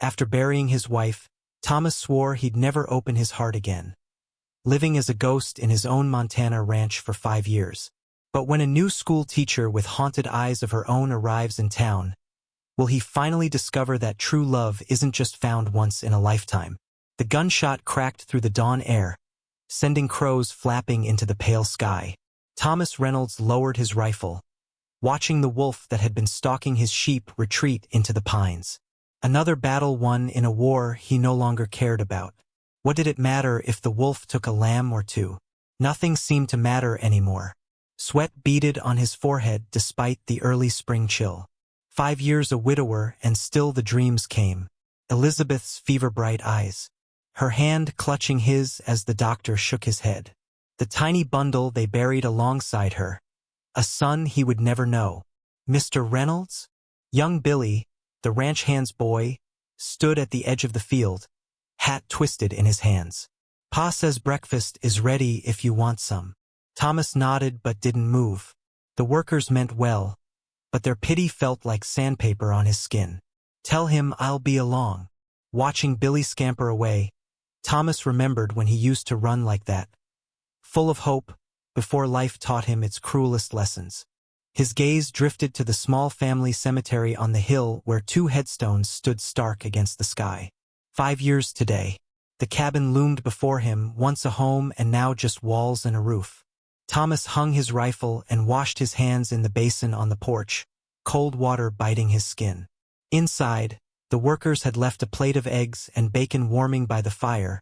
After burying his wife, Thomas swore he'd never open his heart again, living as a ghost in his own Montana ranch for 5 years. But when a new school teacher with haunted eyes of her own arrives in town, will he finally discover that true love isn't just found once in a lifetime? The gunshot cracked through the dawn air, sending crows flapping into the pale sky. Thomas Reynolds lowered his rifle, watching the wolf that had been stalking his sheep retreat into the pines. Another battle won in a war he no longer cared about. What did it matter if the wolf took a lamb or two? Nothing seemed to matter anymore. Sweat beaded on his forehead despite the early spring chill. 5 years a widower and still the dreams came. Elizabeth's fever-bright eyes, her hand clutching his as the doctor shook his head. The tiny bundle they buried alongside her. A son he would never know. Mr. Reynolds? Young Billy, the ranch hand's boy, stood at the edge of the field, hat twisted in his hands. Pa says breakfast is ready if you want some. Thomas nodded but didn't move. The workers meant well, but their pity felt like sandpaper on his skin. Tell him I'll be along. Watching Billy scamper away, Thomas remembered when he used to run like that, full of hope, before life taught him its cruelest lessons. His gaze drifted to the small family cemetery on the hill where 2 headstones stood stark against the sky. 5 years today. The cabin loomed before him, once a home and now just walls and a roof. Thomas hung his rifle and washed his hands in the basin on the porch, cold water biting his skin. Inside, the workers had left a plate of eggs and bacon warming by the fire,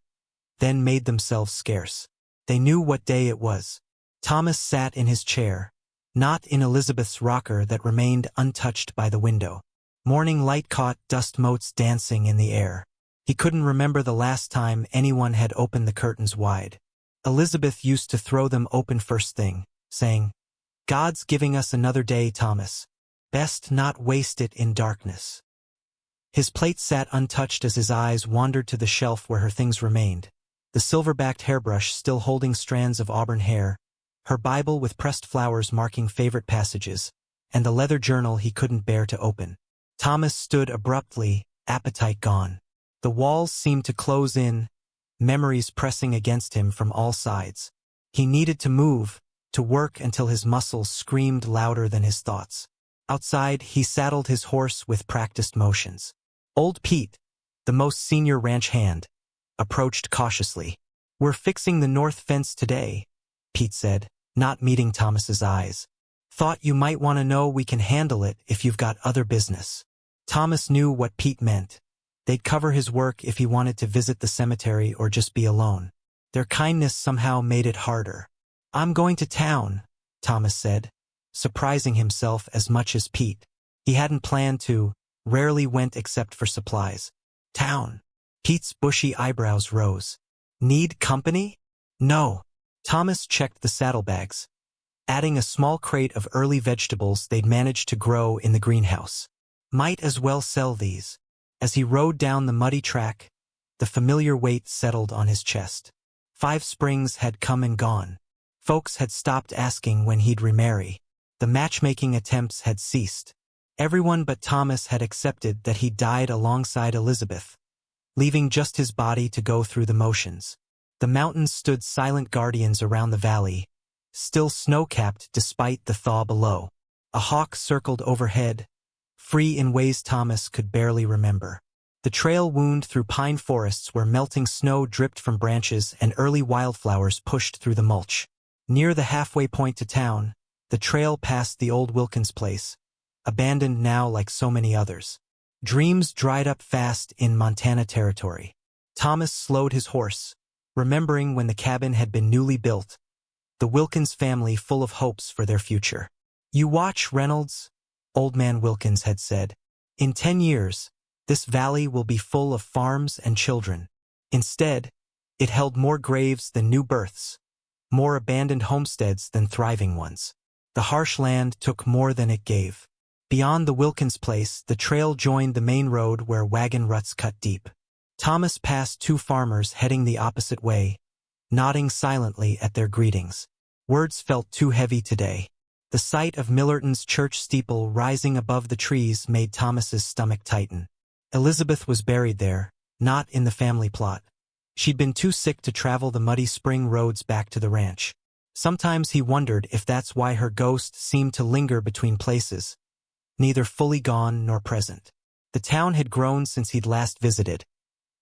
then made themselves scarce. They knew what day it was. Thomas sat in his chair, not in Elizabeth's rocker that remained untouched by the window. Morning light caught dust motes dancing in the air. He couldn't remember the last time anyone had opened the curtains wide. Elizabeth used to throw them open first thing, saying, "God's giving us another day, Thomas. Best not waste it in darkness." His plate sat untouched as his eyes wandered to the shelf where her things remained. The silver-backed hairbrush still holding strands of auburn hair, her Bible with pressed flowers marking favorite passages, and the leather journal he couldn't bear to open. Thomas stood abruptly, appetite gone. The walls seemed to close in, memories pressing against him from all sides. He needed to move, to work until his muscles screamed louder than his thoughts. Outside, he saddled his horse with practiced motions. Old Pete, the most senior ranch hand, approached cautiously. "We're fixing the north fence today," Pete said, not meeting Thomas's eyes. "Thought you might want to know we can handle it if you've got other business." Thomas knew what Pete meant. They'd cover his work if he wanted to visit the cemetery or just be alone. Their kindness somehow made it harder. "I'm going to town," Thomas said, surprising himself as much as Pete. He hadn't planned to, rarely went except for supplies. "Town?" Pete's bushy eyebrows rose. "Need company?" "No." Thomas checked the saddlebags, adding a small crate of early vegetables they'd managed to grow in the greenhouse. Might as well sell these. As he rode down the muddy track, the familiar weight settled on his chest. 5 springs had come and gone. Folks had stopped asking when he'd remarry. The matchmaking attempts had ceased. Everyone but Thomas had accepted that he died alongside Elizabeth, leaving just his body to go through the motions. The mountains stood silent guardians around the valley, still snow-capped despite the thaw below. A hawk circled overhead, free in ways Thomas could barely remember. The trail wound through pine forests where melting snow dripped from branches and early wildflowers pushed through the mulch. Near the halfway point to town, the trail passed the old Wilkins place, abandoned now like so many others. Dreams dried up fast in Montana territory. Thomas slowed his horse, remembering when the cabin had been newly built, the Wilkins family full of hopes for their future. "You watch, Reynolds," Old Man Wilkins had said. "In 10 years, this valley will be full of farms and children." Instead, it held more graves than new births, more abandoned homesteads than thriving ones. The harsh land took more than it gave. Beyond the Wilkins place, the trail joined the main road where wagon ruts cut deep. Thomas passed 2 farmers heading the opposite way, nodding silently at their greetings. Words felt too heavy today. The sight of Millerton's church steeple rising above the trees made Thomas's stomach tighten. Elizabeth was buried there, not in the family plot. She'd been too sick to travel the muddy spring roads back to the ranch. Sometimes he wondered if that's why her ghost seemed to linger between places, neither fully gone nor present. The town had grown since he'd last visited.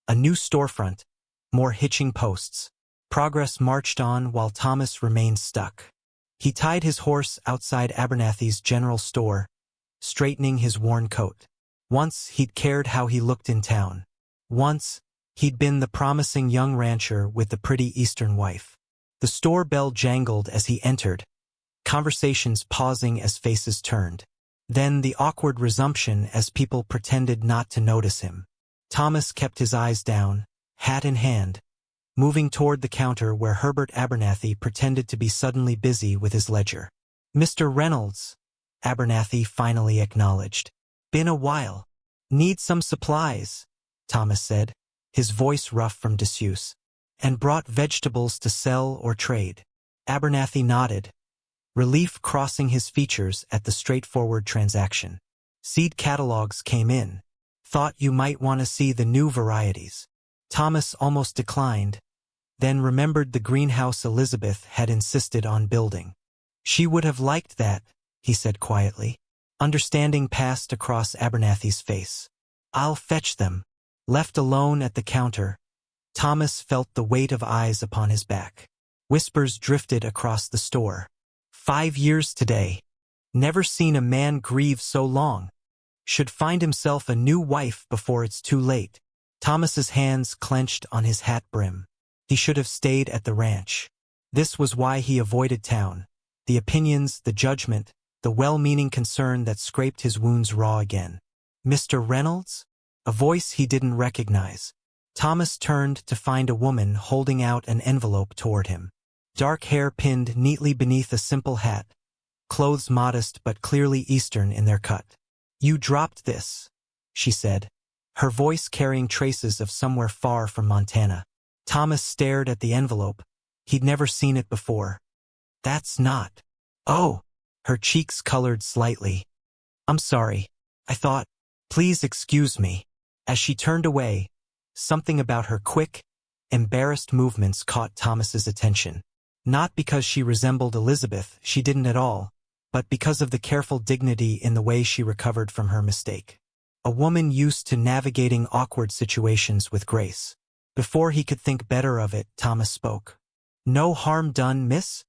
A new storefront, more hitching posts. Progress marched on while Thomas remained stuck. He tied his horse outside Abernathy's general store, straightening his worn coat. Once he'd cared how he looked in town. Once he'd been the promising young rancher with the pretty Eastern wife. The store bell jangled as he entered, conversations pausing as faces turned. Then the awkward resumption as people pretended not to notice him. Thomas kept his eyes down, hat in hand, moving toward the counter where Herbert Abernathy pretended to be suddenly busy with his ledger. "Mr. Reynolds," Abernathy finally acknowledged. "Been a while. Need some supplies," Thomas said, his voice rough from disuse. "And brought vegetables to sell or trade." Abernathy nodded, relief crossing his features at the straightforward transaction. "Seed catalogs came in. Thought you might want to see the new varieties." Thomas almost declined, then remembered the greenhouse Elizabeth had insisted on building. "She would have liked that," he said quietly. Understanding passed across Abernathy's face. "I'll fetch them." Left alone at the counter, Thomas felt the weight of eyes upon his back. Whispers drifted across the store. 5 years today. Never seen a man grieve so long. Should find himself a new wife before it's too late. Thomas's hands clenched on his hat brim. He should have stayed at the ranch. This was why he avoided town. The opinions, the judgment, the well-meaning concern that scraped his wounds raw again. "Mr. Reynolds?" A voice he didn't recognize. Thomas turned to find a woman holding out an envelope toward him. Dark hair pinned neatly beneath a simple hat, clothes modest but clearly Eastern in their cut. "You dropped this," she said, her voice carrying traces of somewhere far from Montana. Thomas stared at the envelope. He'd never seen it before. "That's not." "Oh!" Her cheeks colored slightly. "I'm sorry. I thought, please excuse me." As she turned away, something about her quick, embarrassed movements caught Thomas's attention. Not because she resembled Elizabeth, she didn't at all, but because of the careful dignity in the way she recovered from her mistake. A woman used to navigating awkward situations with grace. Before he could think better of it, Thomas spoke. "No harm done, miss?"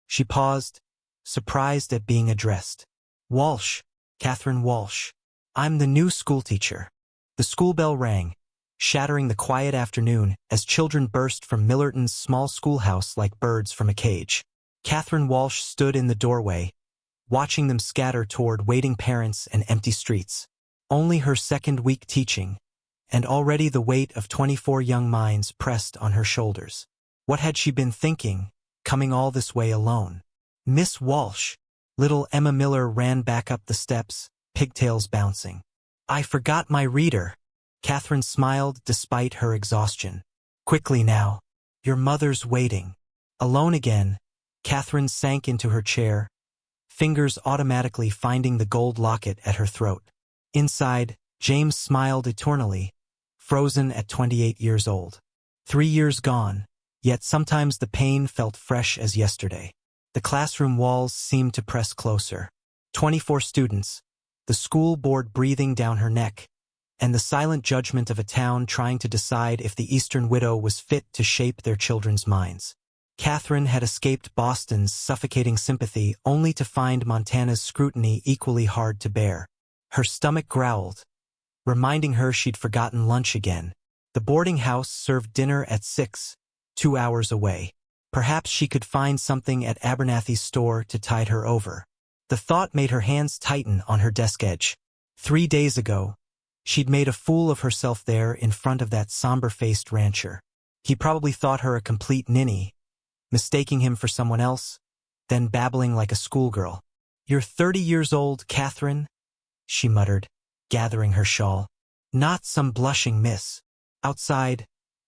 She paused, surprised at being addressed. "Walsh, Catherine Walsh. I'm the new schoolteacher." The school bell rang, shattering the quiet afternoon as children burst from Millerton's small schoolhouse like birds from a cage. Catherine Walsh stood in the doorway, watching them scatter toward waiting parents and empty streets. Only her second week teaching, and already the weight of 24 young minds pressed on her shoulders. What had she been thinking, coming all this way alone? "Miss Walsh." Little Emma Miller ran back up the steps, pigtails bouncing. "I forgot my reader." Catherine smiled despite her exhaustion. "Quickly now. Your mother's waiting." Alone again, Catherine sank into her chair, fingers automatically finding the gold locket at her throat. Inside, James smiled eternally, frozen at 28 years old. 3 years gone, yet sometimes the pain felt fresh as yesterday. The classroom walls seemed to press closer. 24 students, the school board breathing down her neck, and the silent judgment of a town trying to decide if the Eastern widow was fit to shape their children's minds. Catherine had escaped Boston's suffocating sympathy only to find Montana's scrutiny equally hard to bear. Her stomach growled, reminding her she'd forgotten lunch again. The boarding house served dinner at 6, 2 hours away. Perhaps she could find something at Abernathy's store to tide her over. The thought made her hands tighten on her desk edge. 3 days ago, she'd made a fool of herself there in front of that somber-faced rancher. He probably thought her a complete ninny, mistaking him for someone else, then babbling like a schoolgirl. "You're 30 years old, Catherine," she muttered, gathering her shawl. "Not some blushing miss." Outside,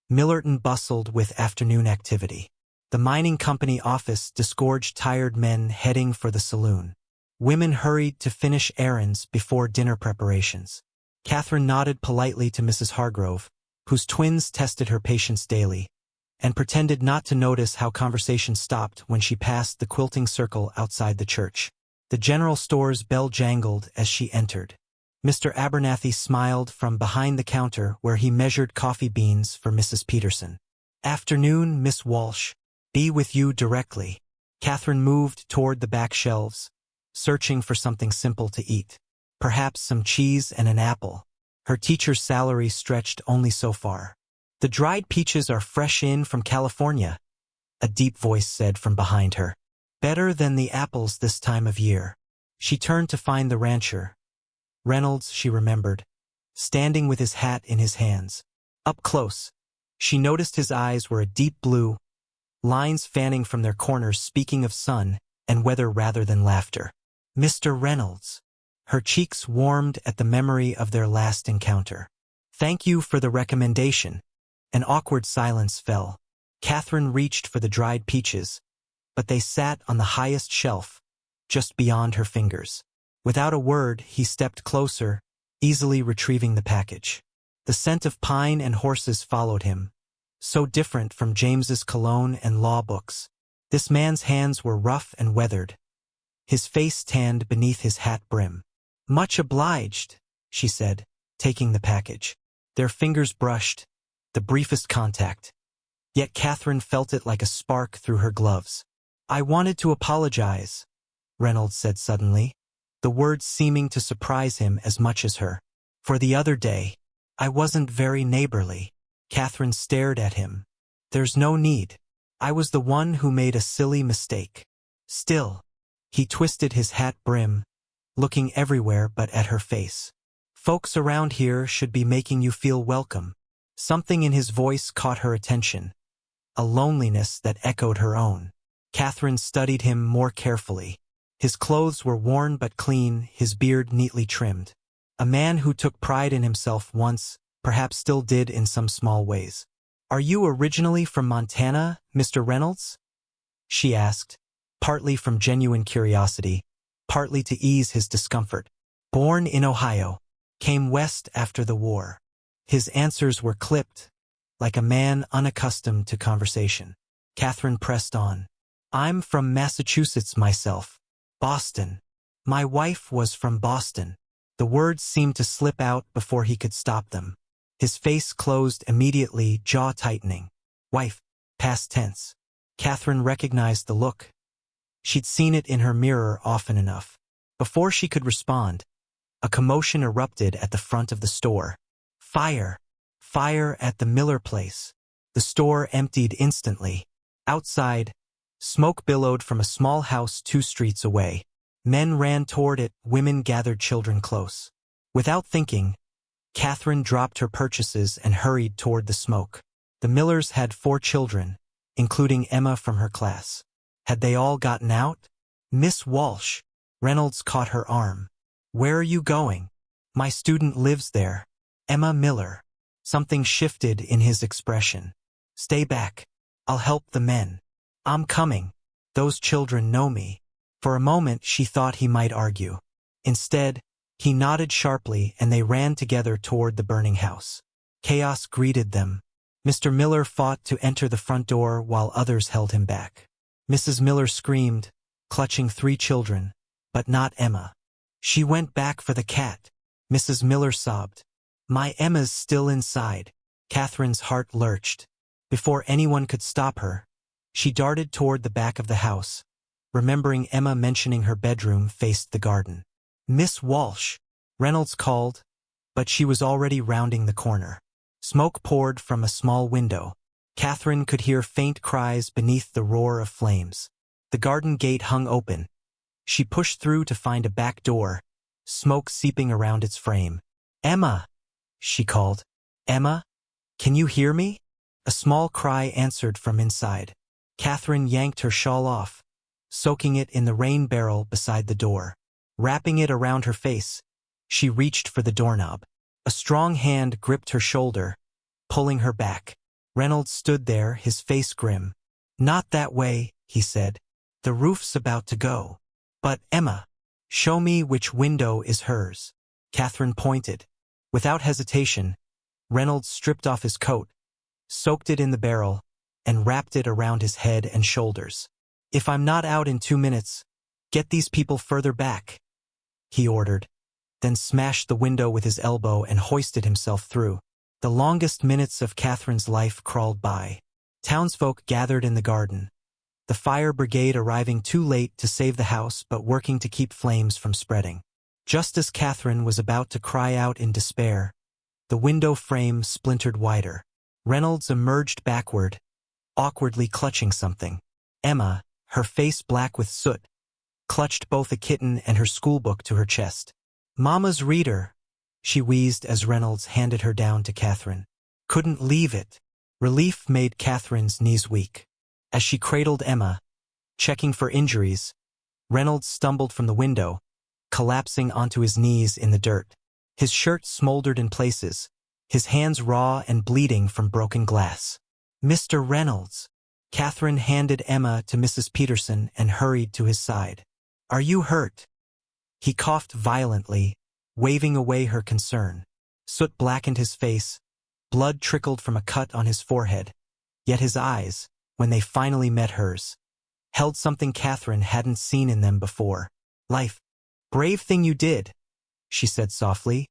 Millerton bustled with afternoon activity. The mining company office disgorged tired men heading for the saloon. Women hurried to finish errands before dinner preparations. Catherine nodded politely to Mrs. Hargrove, whose twins tested her patience daily, and pretended not to notice how conversation stopped when she passed the quilting circle outside the church. The general store's bell jangled as she entered. Mr. Abernathy smiled from behind the counter where he measured coffee beans for Mrs. Peterson. "Afternoon, Miss Walsh. Be with you directly." Catherine moved toward the back shelves, searching for something simple to eat. Perhaps some cheese and an apple. Her teacher's salary stretched only so far. "The dried peaches are fresh in from California," a deep voice said from behind her. "Better than the apples this time of year." She turned to find the rancher. Reynolds, she remembered, standing with his hat in his hands. Up close, she noticed his eyes were a deep blue, lines fanning from their corners speaking of sun and weather rather than laughter. "Mr. Reynolds." Her cheeks warmed at the memory of their last encounter. "Thank you for the recommendation." An awkward silence fell. Catherine reached for the dried peaches, but they sat on the highest shelf, just beyond her fingers. Without a word, he stepped closer, easily retrieving the package. The scent of pine and horses followed him, so different from James's cologne and law books. This man's hands were rough and weathered, his face tanned beneath his hat brim. "Much obliged," she said, taking the package. Their fingers brushed, the briefest contact. Yet Catherine felt it like a spark through her gloves. "I wanted to apologize," Reynolds said suddenly, the words seeming to surprise him as much as her. "For the other day, I wasn't very neighborly." Catherine stared at him. "There's no need. I was the one who made a silly mistake." Still, he twisted his hat brim, looking everywhere but at her face. "Folks around here should be making you feel welcome." Something in his voice caught her attention, a loneliness that echoed her own. Catherine studied him more carefully. His clothes were worn but clean, his beard neatly trimmed. A man who took pride in himself once, perhaps still did in some small ways. "Are you originally from Montana, Mr. Reynolds?" she asked, partly from genuine curiosity, partly to ease his discomfort. "Born in Ohio. Came west after the war." His answers were clipped, like a man unaccustomed to conversation. Catherine pressed on. "I'm from Massachusetts myself. Boston. My wife was from Boston." The words seemed to slip out before he could stop them. His face closed immediately, jaw tightening. "Wife," past tense. Catherine recognized the look. She'd seen it in her mirror often enough. Before she could respond, a commotion erupted at the front of the store. Fire! Fire at the Miller place. The store emptied instantly. Outside, smoke billowed from a small house 2 streets away. Men ran toward it, women gathered children close. Without thinking, Catherine dropped her purchases and hurried toward the smoke. The Millers had 4 children, including Emma from her class. Had they all gotten out? "Miss Walsh." Reynolds caught her arm. "Where are you going?" "My student lives there. Emma Miller." Something shifted in his expression. "Stay back. I'll help the men." "I'm coming. Those children know me." For a moment she thought he might argue. Instead, he nodded sharply and they ran together toward the burning house. Chaos greeted them. Mr. Miller fought to enter the front door while others held him back. Mrs. Miller screamed, clutching 3 children, but not Emma. "She went back for the cat." Mrs. Miller sobbed. "My Emma's still inside." Catherine's heart lurched. Before anyone could stop her, she darted toward the back of the house, remembering Emma mentioning her bedroom faced the garden. "Miss Walsh," Reynolds called, but she was already rounding the corner. Smoke poured from a small window. Catherine could hear faint cries beneath the roar of flames. The garden gate hung open. She pushed through to find a back door, smoke seeping around its frame. "Emma!" she called. "Emma? Can you hear me?" A small cry answered from inside. Catherine yanked her shawl off, soaking it in the rain barrel beside the door. Wrapping it around her face, she reached for the doorknob. A strong hand gripped her shoulder, pulling her back. Reynolds stood there, his face grim. "Not that way," he said. "The roof's about to go." "But, Emma, show me which window is hers." Catherine pointed. Without hesitation, Reynolds stripped off his coat, soaked it in the barrel, and wrapped it around his head and shoulders. "If I'm not out in 2 minutes, get these people further back," he ordered, then smashed the window with his elbow and hoisted himself through. The longest minutes of Catherine's life crawled by. Townsfolk gathered in the garden, the fire brigade arriving too late to save the house but working to keep flames from spreading. Just as Catherine was about to cry out in despair, the window frame splintered wider. Reynolds emerged backward, awkwardly clutching something. Emma, her face black with soot, clutched both a kitten and her schoolbook to her chest. "Mama's reader," she wheezed as Reynolds handed her down to Catherine. "Couldn't leave it." Relief made Catherine's knees weak. As she cradled Emma, checking for injuries, Reynolds stumbled from the window, collapsing onto his knees in the dirt. His shirt smoldered in places, his hands raw and bleeding from broken glass. "Mr. Reynolds." Catherine handed Emma to Mrs. Peterson and hurried to his side. "Are you hurt?" He coughed violently, waving away her concern. Soot blackened his face, blood trickled from a cut on his forehead, yet his eyes, when they finally met hers, held something Catherine hadn't seen in them before. "Life. Brave thing you did," she said softly,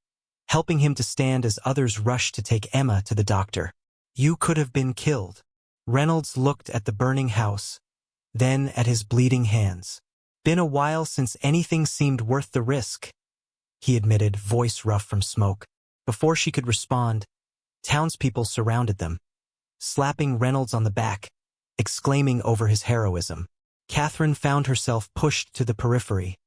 helping him to stand as others rushed to take Emma to the doctor. "You could have been killed." Reynolds looked at the burning house, then at his bleeding hands. "Been a while since anything seemed worth the risk," he admitted, voice rough from smoke. Before she could respond, townspeople surrounded them, slapping Reynolds on the back, exclaiming over his heroism. Catherine found herself pushed to the periphery,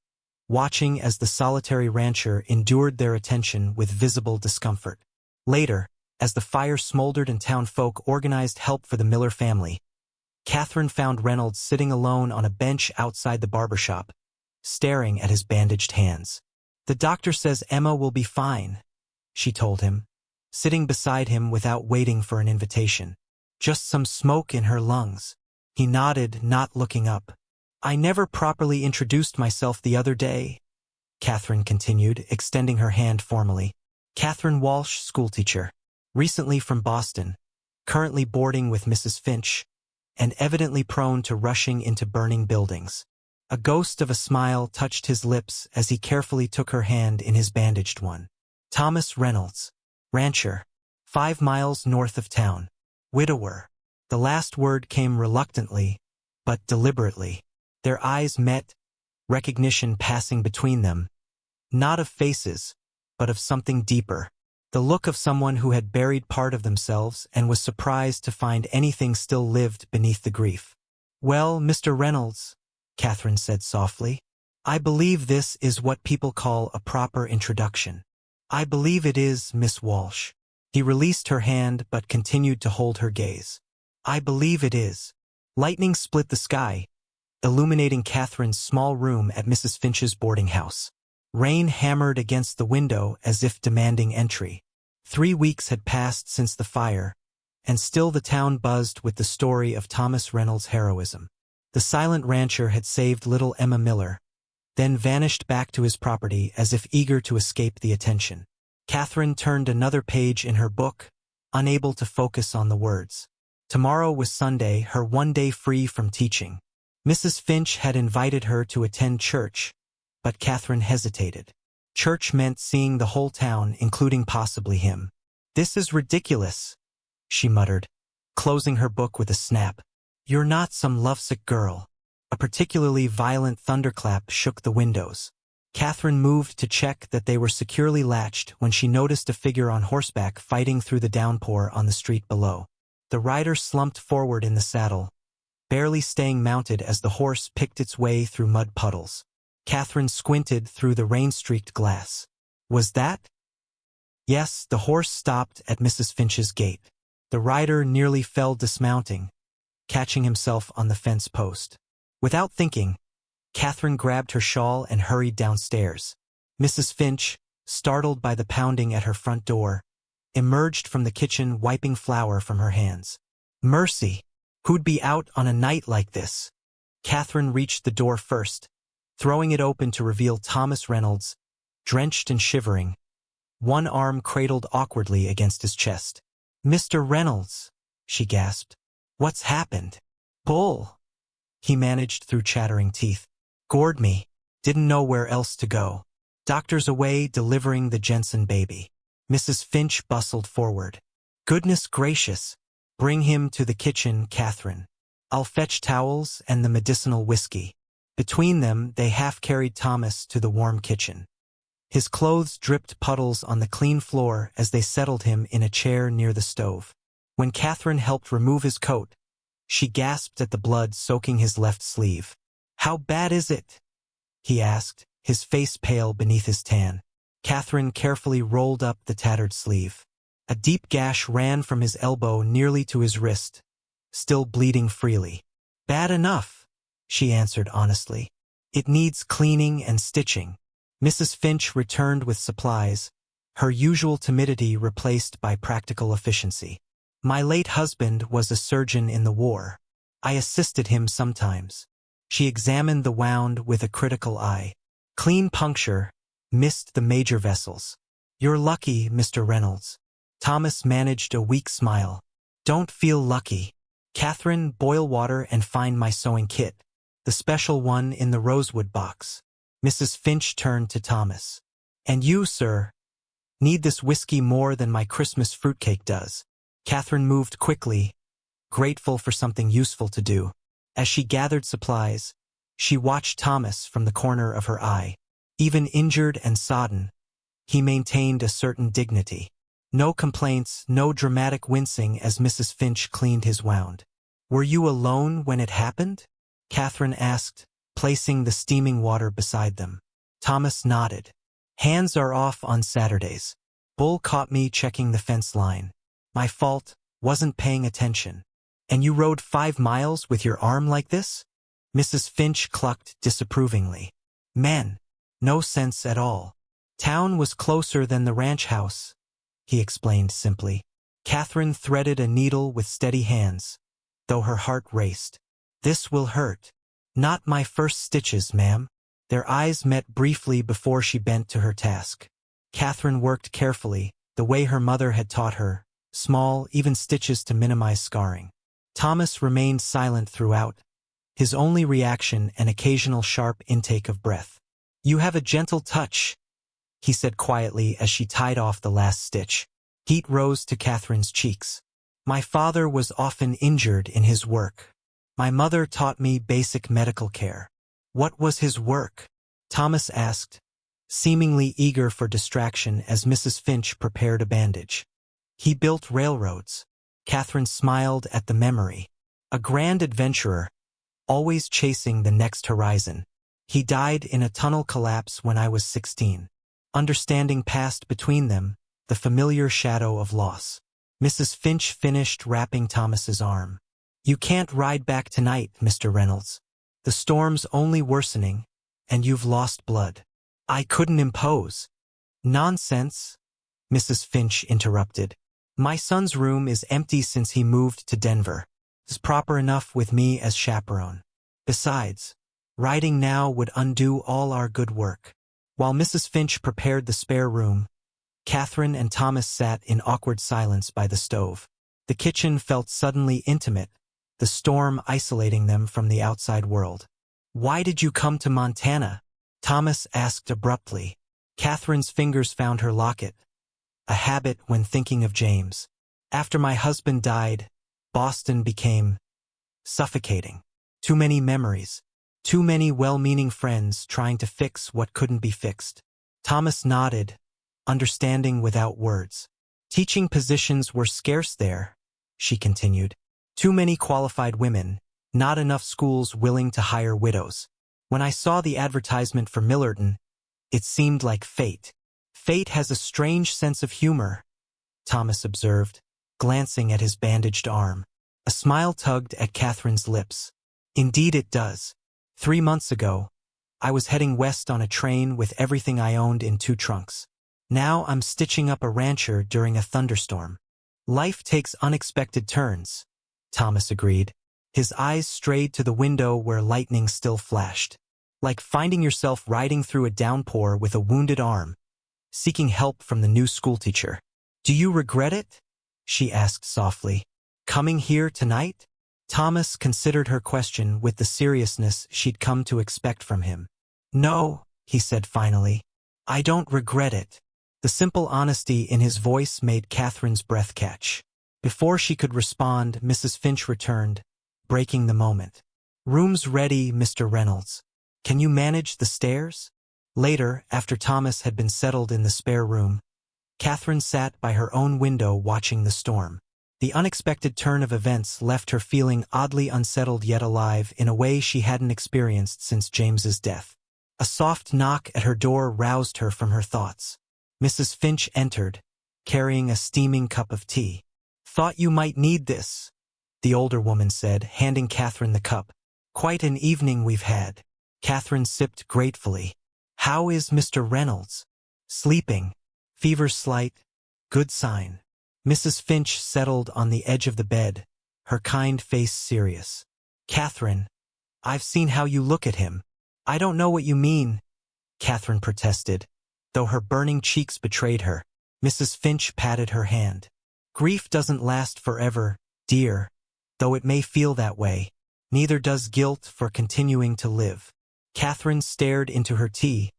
watching as the solitary rancher endured their attention with visible discomfort. Later, as the fire smoldered and townfolk organized help for the Miller family, Catherine found Reynolds sitting alone on a bench outside the barber shop, staring at his bandaged hands. "The doctor says Emma will be fine," she told him, sitting beside him without waiting for an invitation. "Just some smoke in her lungs." He nodded, not looking up. "I never properly introduced myself the other day," Catherine continued, extending her hand formally. "Catherine Walsh, schoolteacher. Recently from Boston, currently boarding with Mrs. Finch, and evidently prone to rushing into burning buildings." A ghost of a smile touched his lips as he carefully took her hand in his bandaged one. "Thomas Reynolds, rancher, 5 miles north of town. Widower." The last word came reluctantly, but deliberately. Their eyes met, recognition passing between them, not of faces, but of something deeper. The look of someone who had buried part of themselves and was surprised to find anything still lived beneath the grief. "Well, Mr. Reynolds," Catherine said softly, "I believe this is what people call a proper introduction." "I believe it is, Miss Walsh." He released her hand but continued to hold her gaze. "I believe it is." Lightning split the sky, illuminating Catherine's small room at Mrs. Finch's boarding house. Rain hammered against the window as if demanding entry. 3 weeks had passed since the fire, and still the town buzzed with the story of Thomas Reynolds' heroism. The silent rancher had saved little Emma Miller, then vanished back to his property as if eager to escape the attention. Catherine turned another page in her book, unable to focus on the words. Tomorrow was Sunday, her one day free from teaching. Mrs. Finch had invited her to attend church, but Catherine hesitated. Church meant seeing the whole town, including possibly him. "This is ridiculous," she muttered, closing her book with a snap. "You're not some lovesick girl." A particularly violent thunderclap shook the windows. Catherine moved to check that they were securely latched when she noticed a figure on horseback fighting through the downpour on the street below. The rider slumped forward in the saddle, barely staying mounted as the horse picked its way through mud puddles. Catherine squinted through the rain-streaked glass. Was that? Yes, the horse stopped at Mrs. Finch's gate. The rider nearly fell dismounting, catching himself on the fence post. Without thinking, Catherine grabbed her shawl and hurried downstairs. Mrs. Finch, startled by the pounding at her front door, emerged from the kitchen wiping flour from her hands. Mercy! Who'd be out on a night like this? Catherine reached the door first, throwing it open to reveal Thomas Reynolds, drenched and shivering, one arm cradled awkwardly against his chest. "Mr. Reynolds," she gasped. "What's happened?" "Bull," he managed through chattering teeth. "Gored me. Didn't know where else to go. Doctor's away delivering the Jensen baby." Mrs. Finch bustled forward. "Goodness gracious. Bring him to the kitchen, Catherine. I'll fetch towels and the medicinal whiskey." Between them, they half-carried Thomas to the warm kitchen. His clothes dripped puddles on the clean floor as they settled him in a chair near the stove. When Catherine helped remove his coat, she gasped at the blood soaking his left sleeve. "How bad is it?" he asked, his face pale beneath his tan. Catherine carefully rolled up the tattered sleeve. A deep gash ran from his elbow nearly to his wrist, still bleeding freely. "Bad enough," she answered honestly. "It needs cleaning and stitching." Mrs. Finch returned with supplies, her usual timidity replaced by practical efficiency. "My late husband was a surgeon in the war. I assisted him sometimes." She examined the wound with a critical eye. "Clean puncture, missed the major vessels." "You're lucky, Mr. Reynolds." Thomas managed a weak smile. "Don't feel lucky. Catherine, boil water and find my sewing kit. The special one in the rosewood box." Mrs. Finch turned to Thomas. "And you, sir, need this whiskey more than my Christmas fruitcake does." Catherine moved quickly, grateful for something useful to do. As she gathered supplies, she watched Thomas from the corner of her eye. Even injured and sodden, he maintained a certain dignity. No complaints, no dramatic wincing as Mrs. Finch cleaned his wound. "Were you alone when it happened?" Catherine asked, placing the steaming water beside them. Thomas nodded. "Hands are off on Saturdays. Bull caught me checking the fence line. My fault, wasn't paying attention." "And you rode 5 miles with your arm like this?" Mrs. Finch clucked disapprovingly. "Man, no sense at all. Town was closer than the ranch house," he explained simply. Catherine threaded a needle with steady hands, though her heart raced. "This will hurt." "Not my first stitches, ma'am." Their eyes met briefly before she bent to her task. Catherine worked carefully, the way her mother had taught her, small, even stitches to minimize scarring. Thomas remained silent throughout, his only reaction an occasional sharp intake of breath. "You have a gentle touch," he said quietly as she tied off the last stitch. Heat rose to Catherine's cheeks. "My father was often injured in his work. My mother taught me basic medical care." "What was his work?" Thomas asked, seemingly eager for distraction as Mrs. Finch prepared a bandage. "He built railroads." Catherine smiled at the memory. "A grand adventurer, always chasing the next horizon. He died in a tunnel collapse when I was 16. Understanding passed between them, the familiar shadow of loss. Mrs. Finch finished wrapping Thomas's arm. "You can't ride back tonight, Mr. Reynolds. The storm's only worsening, and you've lost blood." "I couldn't impose." "Nonsense," Mrs. Finch interrupted. "My son's room is empty since he moved to Denver. It's proper enough with me as chaperone. Besides, riding now would undo all our good work." While Mrs. Finch prepared the spare room, Catherine and Thomas sat in awkward silence by the stove. The kitchen felt suddenly intimate, the storm isolating them from the outside world. "Why did you come to Montana?" Thomas asked abruptly. Catherine's fingers found her locket, a habit when thinking of James. "After my husband died, Boston became suffocating. Too many memories. Too many well-meaning friends trying to fix what couldn't be fixed." Thomas nodded, understanding without words. "Teaching positions were scarce there," she continued. "Too many qualified women, not enough schools willing to hire widows. When I saw the advertisement for Millerton, it seemed like fate." "Fate has a strange sense of humor," Thomas observed, glancing at his bandaged arm. A smile tugged at Catherine's lips. "Indeed it does. 3 months ago, I was heading west on a train with everything I owned in 2 trunks. Now I'm stitching up a rancher during a thunderstorm." "Life takes unexpected turns," Thomas agreed. His eyes strayed to the window where lightning still flashed. "Like finding yourself riding through a downpour with a wounded arm, seeking help from the new schoolteacher. "Do you regret it?" she asked softly. "Coming here tonight?" Thomas considered her question with the seriousness she'd come to expect from him. "No," he said finally. "I don't regret it." The simple honesty in his voice made Catherine's breath catch. Before she could respond, Mrs. Finch returned, breaking the moment. "Room's ready, Mr. Reynolds. Can you manage the stairs?" Later, after Thomas had been settled in the spare room, Catherine sat by her own window watching the storm. The unexpected turn of events left her feeling oddly unsettled yet alive in a way she hadn't experienced since James's death. A soft knock at her door roused her from her thoughts. Mrs. Finch entered, carrying a steaming cup of tea. "Thought you might need this," the older woman said, handing Catherine the cup. "Quite an evening we've had." Catherine sipped gratefully. "How is Mr. Reynolds?" "Sleeping. Fever slight. Good sign." Mrs. Finch settled on the edge of the bed, her kind face serious. "Catherine, I've seen how you look at him." "I don't know what you mean," Catherine protested, though her burning cheeks betrayed her. Mrs. Finch patted her hand. "Grief doesn't last forever, dear, though it may feel that way. Neither does guilt for continuing to live." Catherine stared into her tea,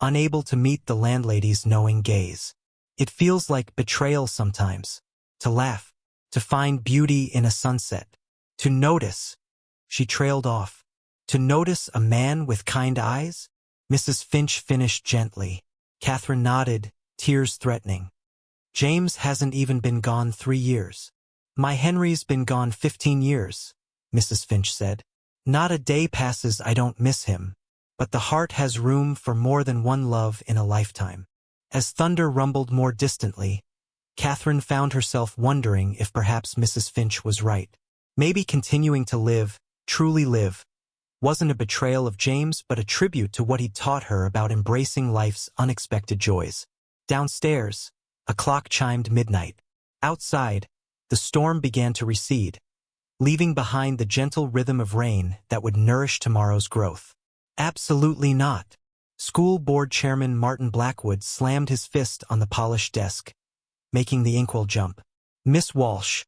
unable to meet the landlady's knowing gaze. "It feels like betrayal sometimes. To laugh, to find beauty in a sunset, to notice." She trailed off. "To notice a man with kind eyes?" Mrs. Finch finished gently. Catherine nodded, tears threatening. "James hasn't even been gone 3 years. My Henry's been gone 15 years, Mrs. Finch said. "Not a day passes I don't miss him, but the heart has room for more than one love in a lifetime." As thunder rumbled more distantly, Catherine found herself wondering if perhaps Mrs. Finch was right. Maybe continuing to live, truly live, wasn't a betrayal of James but a tribute to what he'd taught her about embracing life's unexpected joys. Downstairs, a clock chimed midnight. Outside, the storm began to recede, leaving behind the gentle rhythm of rain that would nourish tomorrow's growth. "Absolutely not." School board chairman Martin Blackwood slammed his fist on the polished desk, making the inkwell jump. "Miss Walsh,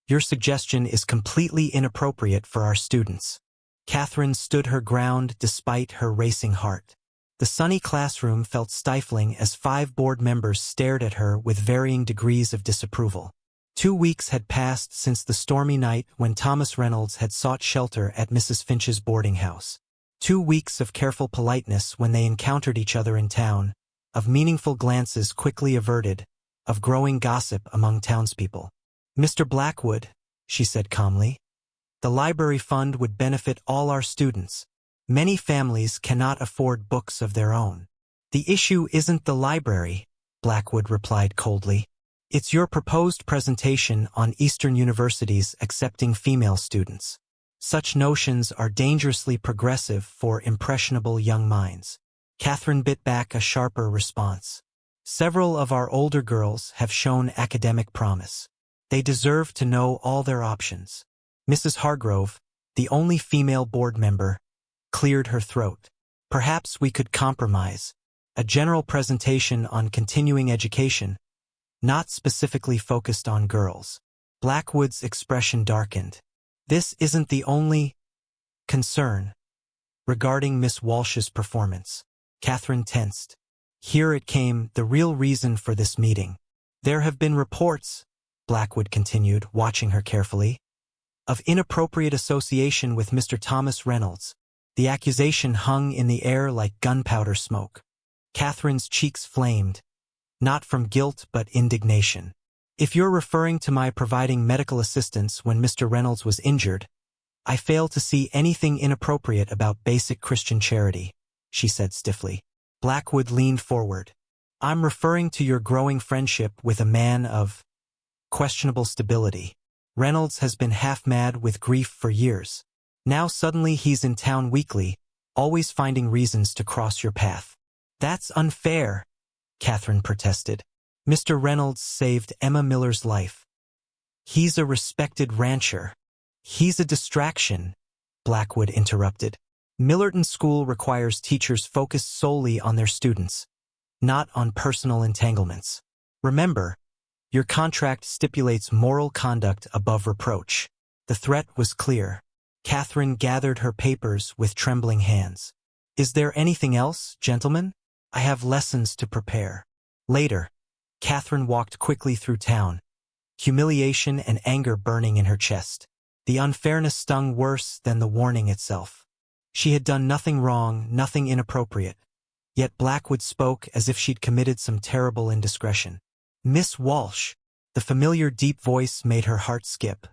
your suggestion is completely inappropriate for our students." Catherine stood her ground despite her racing heart. The sunny classroom felt stifling as 5 board members stared at her with varying degrees of disapproval. 2 weeks had passed since the stormy night when Thomas Reynolds had sought shelter at Mrs. Finch's boarding house. 2 weeks of careful politeness when they encountered each other in town, of meaningful glances quickly averted, of growing gossip among townspeople. "Mr. Blackwood," she said calmly, "the library fund would benefit all our students. Many families cannot afford books of their own." "The issue isn't the library," Blackwood replied coldly. "It's your proposed presentation on Eastern universities accepting female students. Such notions are dangerously progressive for impressionable young minds." Catherine bit back a sharper response. "Several of our older girls have shown academic promise. They deserve to know all their options." Mrs. Hargrove, the only female board member, cleared her throat. "Perhaps we could compromise. A general presentation on continuing education, not specifically focused on girls." Blackwood's expression darkened. "This isn't the only concern." Regarding Miss Walsh's performance, Catherine tensed. Here it came, the real reason for this meeting. "There have been reports," Blackwood continued, watching her carefully, "of inappropriate association with Mr. Thomas Reynolds." The accusation hung in the air like gunpowder smoke. Catherine's cheeks flamed, not from guilt but indignation. "If you're referring to my providing medical assistance when Mr. Reynolds was injured, I fail to see anything inappropriate about basic Christian charity," she said stiffly. Blackwood leaned forward. "I'm referring to your growing friendship with a man of questionable stability. Reynolds has been half-mad with grief for years. Now suddenly he's in town weekly, always finding reasons to cross your path." "That's unfair," Catherine protested. "Mr. Reynolds saved Emma Miller's life. He's a respected rancher." "He's a distraction," Blackwood interrupted. "Millerton School requires teachers focused solely on their students. not on personal entanglements. Remember, your contract stipulates moral conduct above reproach. The threat was clear. Catherine gathered her papers with trembling hands. Is there anything else, gentlemen? I have lessons to prepare. Later, Catherine walked quickly through town, humiliation and anger burning in her chest. The unfairness stung worse than the warning itself. She had done nothing wrong, nothing inappropriate. Yet Blackwood spoke as if she'd committed some terrible indiscretion. Miss Walsh. The familiar deep voice made her heart skip.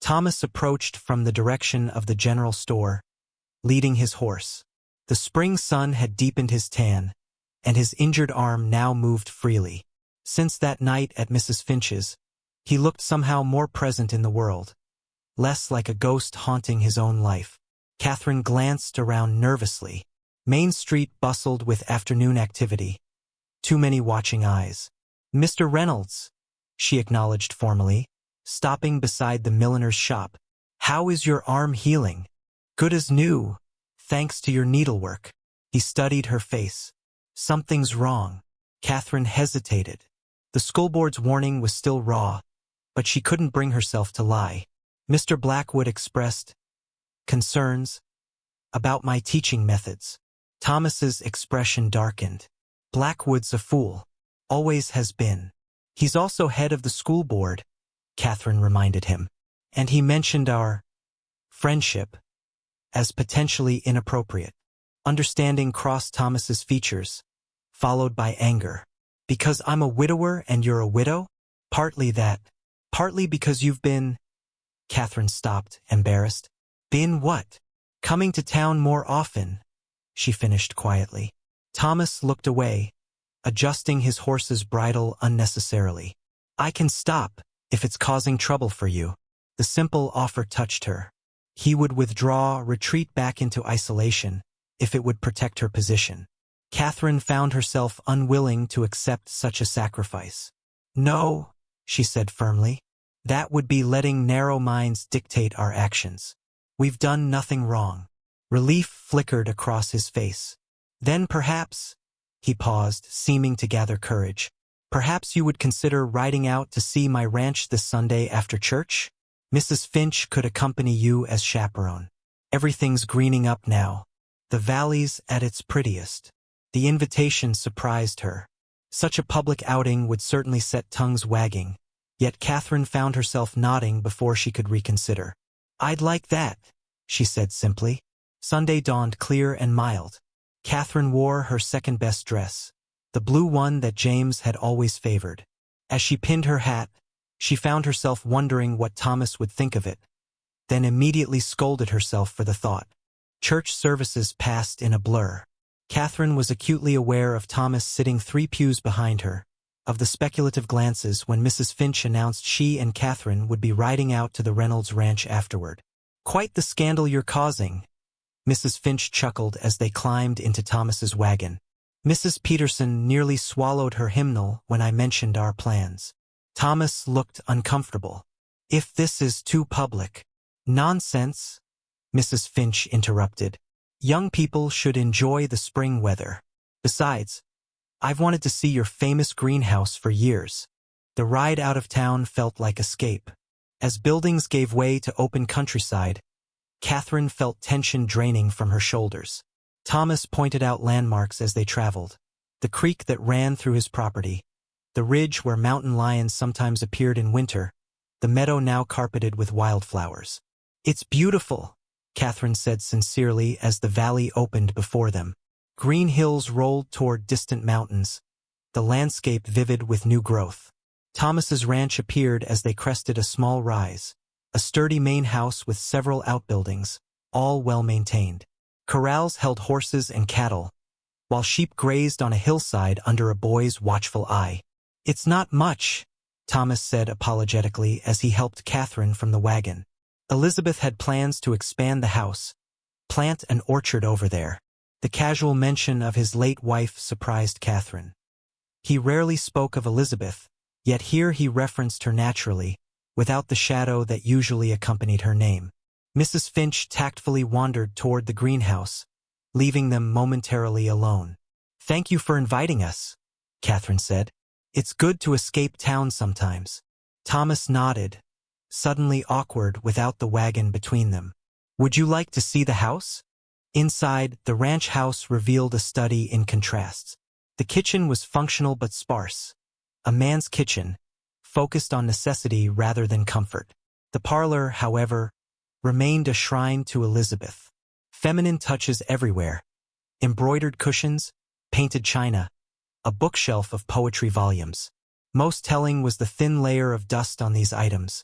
Thomas approached from the direction of the general store, leading his horse. The spring sun had deepened his tan, and his injured arm now moved freely. Since that night at Mrs. Finch's, he looked somehow more present in the world, less like a ghost haunting his own life. Catherine glanced around nervously. Main Street bustled with afternoon activity. Too many watching eyes. Mr. Reynolds, she acknowledged formally, stopping beside the milliner's shop. How is your arm healing? Good as new, thanks to your needlework. He studied her face. Something's wrong. Catherine hesitated. The school board's warning was still raw, but she couldn't bring herself to lie. Mr. Blackwood expressed concerns about my teaching methods. Thomas's expression darkened. Blackwood's a fool. Always has been. He's also head of the school board, Catherine reminded him. And he mentioned our friendship as potentially inappropriate. Understanding crossed Thomas's features, followed by anger. Because I'm a widower and you're a widow? Partly that. Partly because you've been... Catherine stopped, embarrassed. Been what? Coming to town more often, she finished quietly. Thomas looked away, adjusting his horse's bridle unnecessarily. I can stop, if it's causing trouble for you. The simple offer touched her. He would withdraw, retreat back into isolation, if it would protect her position. Catherine found herself unwilling to accept such a sacrifice. No, she said firmly. That would be letting narrow minds dictate our actions. We've done nothing wrong. Relief flickered across his face. Then perhaps, he paused, seeming to gather courage, perhaps you would consider riding out to see my ranch this Sunday after church? Mrs. Finch could accompany you as chaperone. Everything's greening up now. The valley's at its prettiest. The invitation surprised her. Such a public outing would certainly set tongues wagging, yet Catherine found herself nodding before she could reconsider. I'd like that, she said simply. Sunday dawned clear and mild. Catherine wore her second-best dress, the blue one that James had always favored. As she pinned her hat, she found herself wondering what Thomas would think of it, then immediately scolded herself for the thought. Church services passed in a blur. Catherine was acutely aware of Thomas sitting 3 pews behind her, of the speculative glances when Mrs. Finch announced she and Catherine would be riding out to the Reynolds ranch afterward. Quite the scandal you're causing, Mrs. Finch chuckled as they climbed into Thomas's wagon. Mrs. Peterson nearly swallowed her hymnal when I mentioned our plans. Thomas looked uncomfortable. If this is too public. Nonsense, Mrs. Finch interrupted. Young people should enjoy the spring weather. Besides, I've wanted to see your famous greenhouse for years. The ride out of town felt like escape. As buildings gave way to open countryside, Catherine felt tension draining from her shoulders. Thomas pointed out landmarks as they traveled. The creek that ran through his property, the ridge where mountain lions sometimes appeared in winter, the meadow now carpeted with wildflowers. It's beautiful, Catherine said sincerely as the valley opened before them. Green hills rolled toward distant mountains, the landscape vivid with new growth. Thomas's ranch appeared as they crested a small rise, a sturdy main house with several outbuildings, all well-maintained. Corrals held horses and cattle, while sheep grazed on a hillside under a boy's watchful eye. It's not much, Thomas said apologetically as he helped Catherine from the wagon. Elizabeth had plans to expand the house, plant an orchard over there. The casual mention of his late wife surprised Catherine. He rarely spoke of Elizabeth, yet here he referenced her naturally, without the shadow that usually accompanied her name. Mrs. Finch tactfully wandered toward the greenhouse, leaving them momentarily alone. Thank you for inviting us, Catherine said. "It's good to escape town sometimes." Thomas nodded, suddenly awkward without the wagon between them. "Would you like to see the house?" Inside, the ranch house revealed a study in contrasts. The kitchen was functional but sparse. A man's kitchen, focused on necessity rather than comfort. The parlor, however, remained a shrine to Elizabeth. Feminine touches everywhere. Embroidered cushions, painted china, a bookshelf of poetry volumes. Most telling was the thin layer of dust on these items,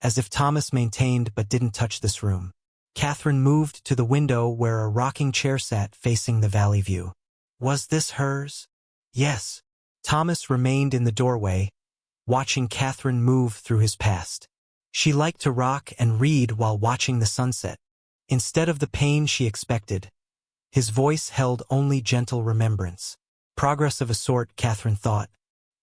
as if Thomas maintained but didn't touch this room. Catherine moved to the window where a rocking chair sat facing the valley view. Was this hers? Yes. Thomas remained in the doorway, watching Catherine move through his past. She liked to rock and read while watching the sunset. Instead of the pain she expected, his voice held only gentle remembrance. Progress of a sort, Catherine thought.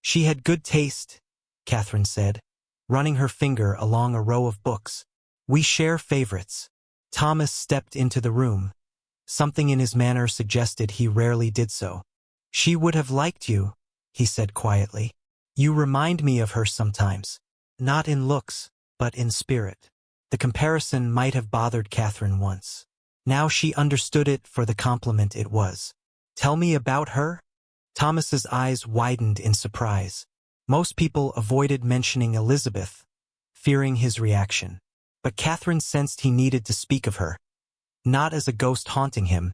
She had good taste, Catherine said, running her finger along a row of books. We share favorites. Thomas stepped into the room. Something in his manner suggested he rarely did so. She would have liked you, he said quietly. You remind me of her sometimes. Not in looks, but in spirit. The comparison might have bothered Catherine once. Now she understood it for the compliment it was. Tell me about her? Thomas's eyes widened in surprise. Most people avoided mentioning Elizabeth, fearing his reaction. But Catherine sensed he needed to speak of her. Not as a ghost haunting him,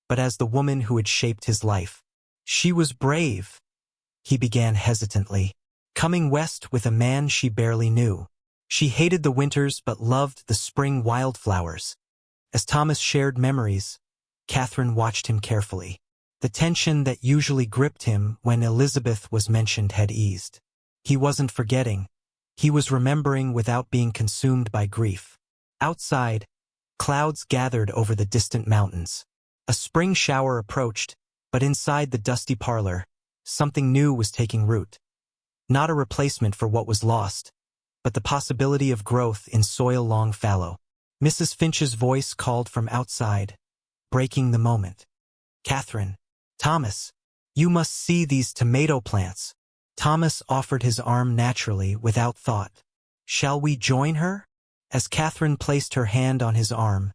but as the woman who had shaped his life. She was brave, he began hesitantly, coming west with a man she barely knew. She hated the winters but loved the spring wildflowers. As Thomas shared memories, Catherine watched him carefully. The tension that usually gripped him when Elizabeth was mentioned had eased. He wasn't forgetting. He was remembering without being consumed by grief. Outside, clouds gathered over the distant mountains. A spring shower approached, but inside the dusty parlor, something new was taking root. Not a replacement for what was lost, but the possibility of growth in soil long fallow. Mrs. Finch's voice called from outside, breaking the moment. Catherine, Thomas, you must see these tomato plants. Thomas offered his arm naturally, without thought. Shall we join her? As Catherine placed her hand on his arm,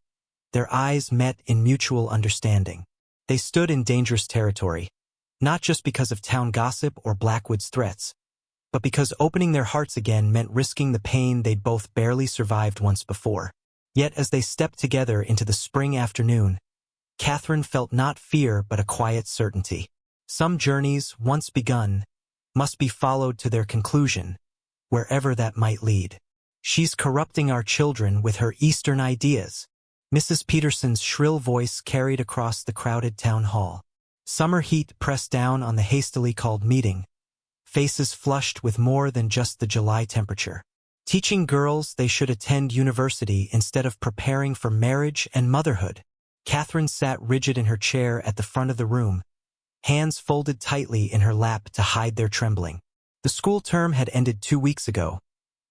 their eyes met in mutual understanding. They stood in dangerous territory, not just because of town gossip or Blackwood's threats, but because opening their hearts again meant risking the pain they'd both barely survived once before. Yet as they stepped together into the spring afternoon, Catherine felt not fear but a quiet certainty. Some journeys, once begun, must be followed to their conclusion, wherever that might lead. She's corrupting our children with her Eastern ideas. Mrs. Peterson's shrill voice carried across the crowded town hall. Summer heat pressed down on the hastily called meeting, faces flushed with more than just the July temperature. Teaching girls they should attend university instead of preparing for marriage and motherhood. Catherine sat rigid in her chair at the front of the room, hands folded tightly in her lap to hide their trembling. The school term had ended 2 weeks ago,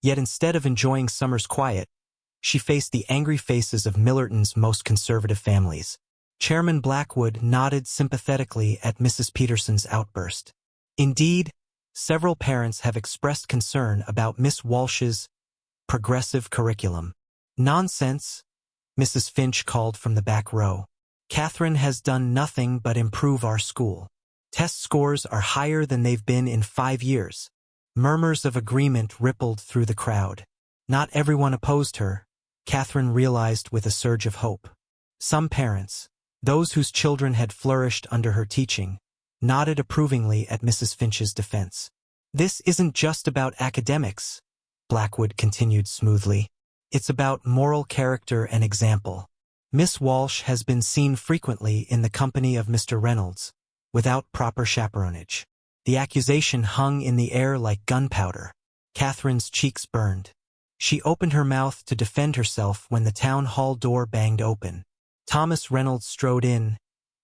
yet instead of enjoying summer's quiet, she faced the angry faces of Millerton's most conservative families. Chairman Blackwood nodded sympathetically at Mrs. Peterson's outburst. Indeed, several parents have expressed concern about Miss Walsh's progressive curriculum. Nonsense, Mrs. Finch called from the back row. Catherine has done nothing but improve our school. Test scores are higher than they've been in 5 years. Murmurs of agreement rippled through the crowd. Not everyone opposed her, Catherine realized with a surge of hope. Some parents, those whose children had flourished under her teaching, nodded approvingly at Mrs. Finch's defense. This isn't just about academics, Blackwood continued smoothly. It's about moral character and example. Miss Walsh has been seen frequently in the company of Mr. Reynolds, without proper chaperonage. The accusation hung in the air like gunpowder. Catherine's cheeks burned. She opened her mouth to defend herself when the town hall door banged open. Thomas Reynolds strode in,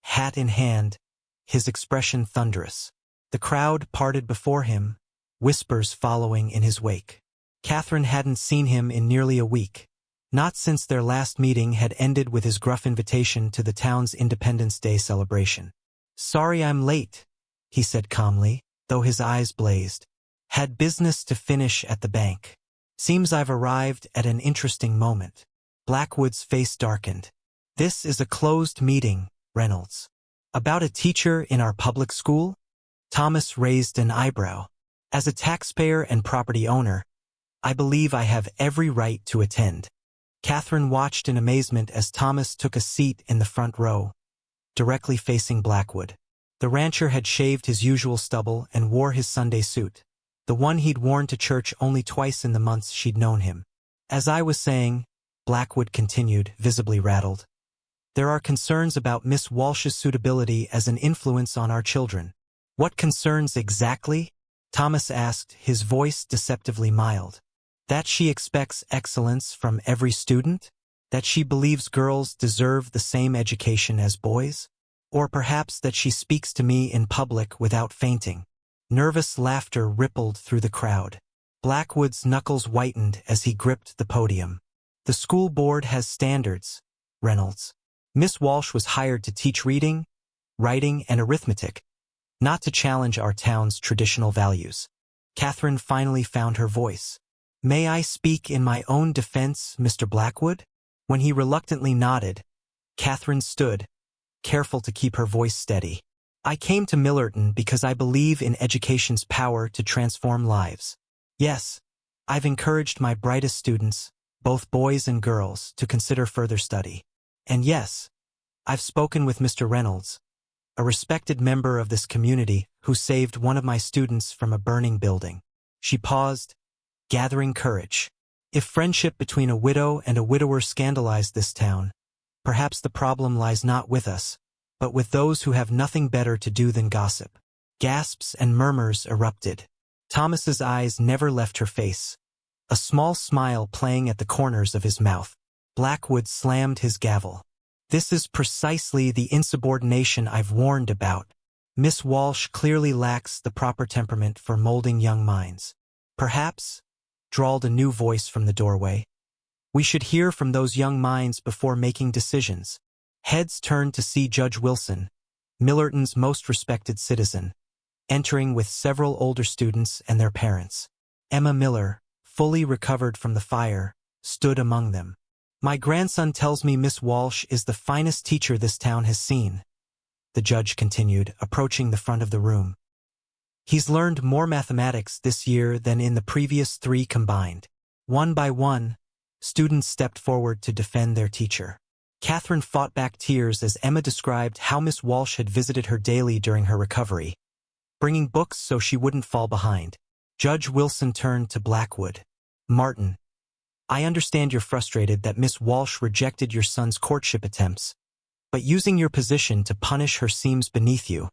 hat in hand, his expression thunderous. The crowd parted before him, whispers following in his wake. Catherine hadn't seen him in nearly a week. Not since their last meeting had ended with his gruff invitation to the town's Independence Day celebration. Sorry I'm late, he said calmly. though his eyes blazed. Had business to finish at the bank. Seems I've arrived at an interesting moment. Blackwood's face darkened. This is a closed meeting, Reynolds. About a teacher in our public school? Thomas raised an eyebrow. As a taxpayer and property owner, I believe I have every right to attend. Catherine watched in amazement as Thomas took a seat in the front row, directly facing Blackwood. The rancher had shaved his usual stubble and wore his Sunday suit, the one he'd worn to church only twice in the months she'd known him. As I was saying, Blackwood continued, visibly rattled, there are concerns about Miss Walsh's suitability as an influence on our children. What concerns exactly? Thomas asked, his voice deceptively mild. That she expects excellence from every student? That she believes girls deserve the same education as boys? Or perhaps that she speaks to me in public without fainting? Nervous laughter rippled through the crowd. Blackwood's knuckles whitened as he gripped the podium. The school board has standards, Reynolds. Miss Walsh was hired to teach reading, writing, and arithmetic, not to challenge our town's traditional values. Catherine finally found her voice. May I speak in my own defense, Mr. Blackwood? When he reluctantly nodded, Catherine stood, careful to keep her voice steady. I came to Millerton because I believe in education's power to transform lives. Yes, I've encouraged my brightest students, both boys and girls, to consider further study. And yes, I've spoken with Mr. Reynolds, a respected member of this community who saved one of my students from a burning building. She paused, gathering courage. If friendship between a widow and a widower scandalized this town, perhaps the problem lies not with us, but with those who have nothing better to do than gossip. Gasps and murmurs erupted. Thomas's eyes never left her face, a small smile playing at the corners of his mouth. Blackwood slammed his gavel. This is precisely the insubordination I've warned about. Miss Walsh clearly lacks the proper temperament for molding young minds. Perhaps, drawled a new voice from the doorway, we should hear from those young minds before making decisions. Heads turned to see Judge Wilson, Millerton's most respected citizen, entering with several older students and their parents. Emma Miller, fully recovered from the fire, stood among them. My grandson tells me Miss Walsh is the finest teacher this town has seen, the judge continued, approaching the front of the room. He's learned more mathematics this year than in the previous 3 combined. One by one, students stepped forward to defend their teacher. Catherine fought back tears as Emma described how Miss Walsh had visited her daily during her recovery, bringing books so she wouldn't fall behind. Judge Wilson turned to Blackwood. Martin, I understand you're frustrated that Miss Walsh rejected your son's courtship attempts, but using your position to punish her seems beneath you.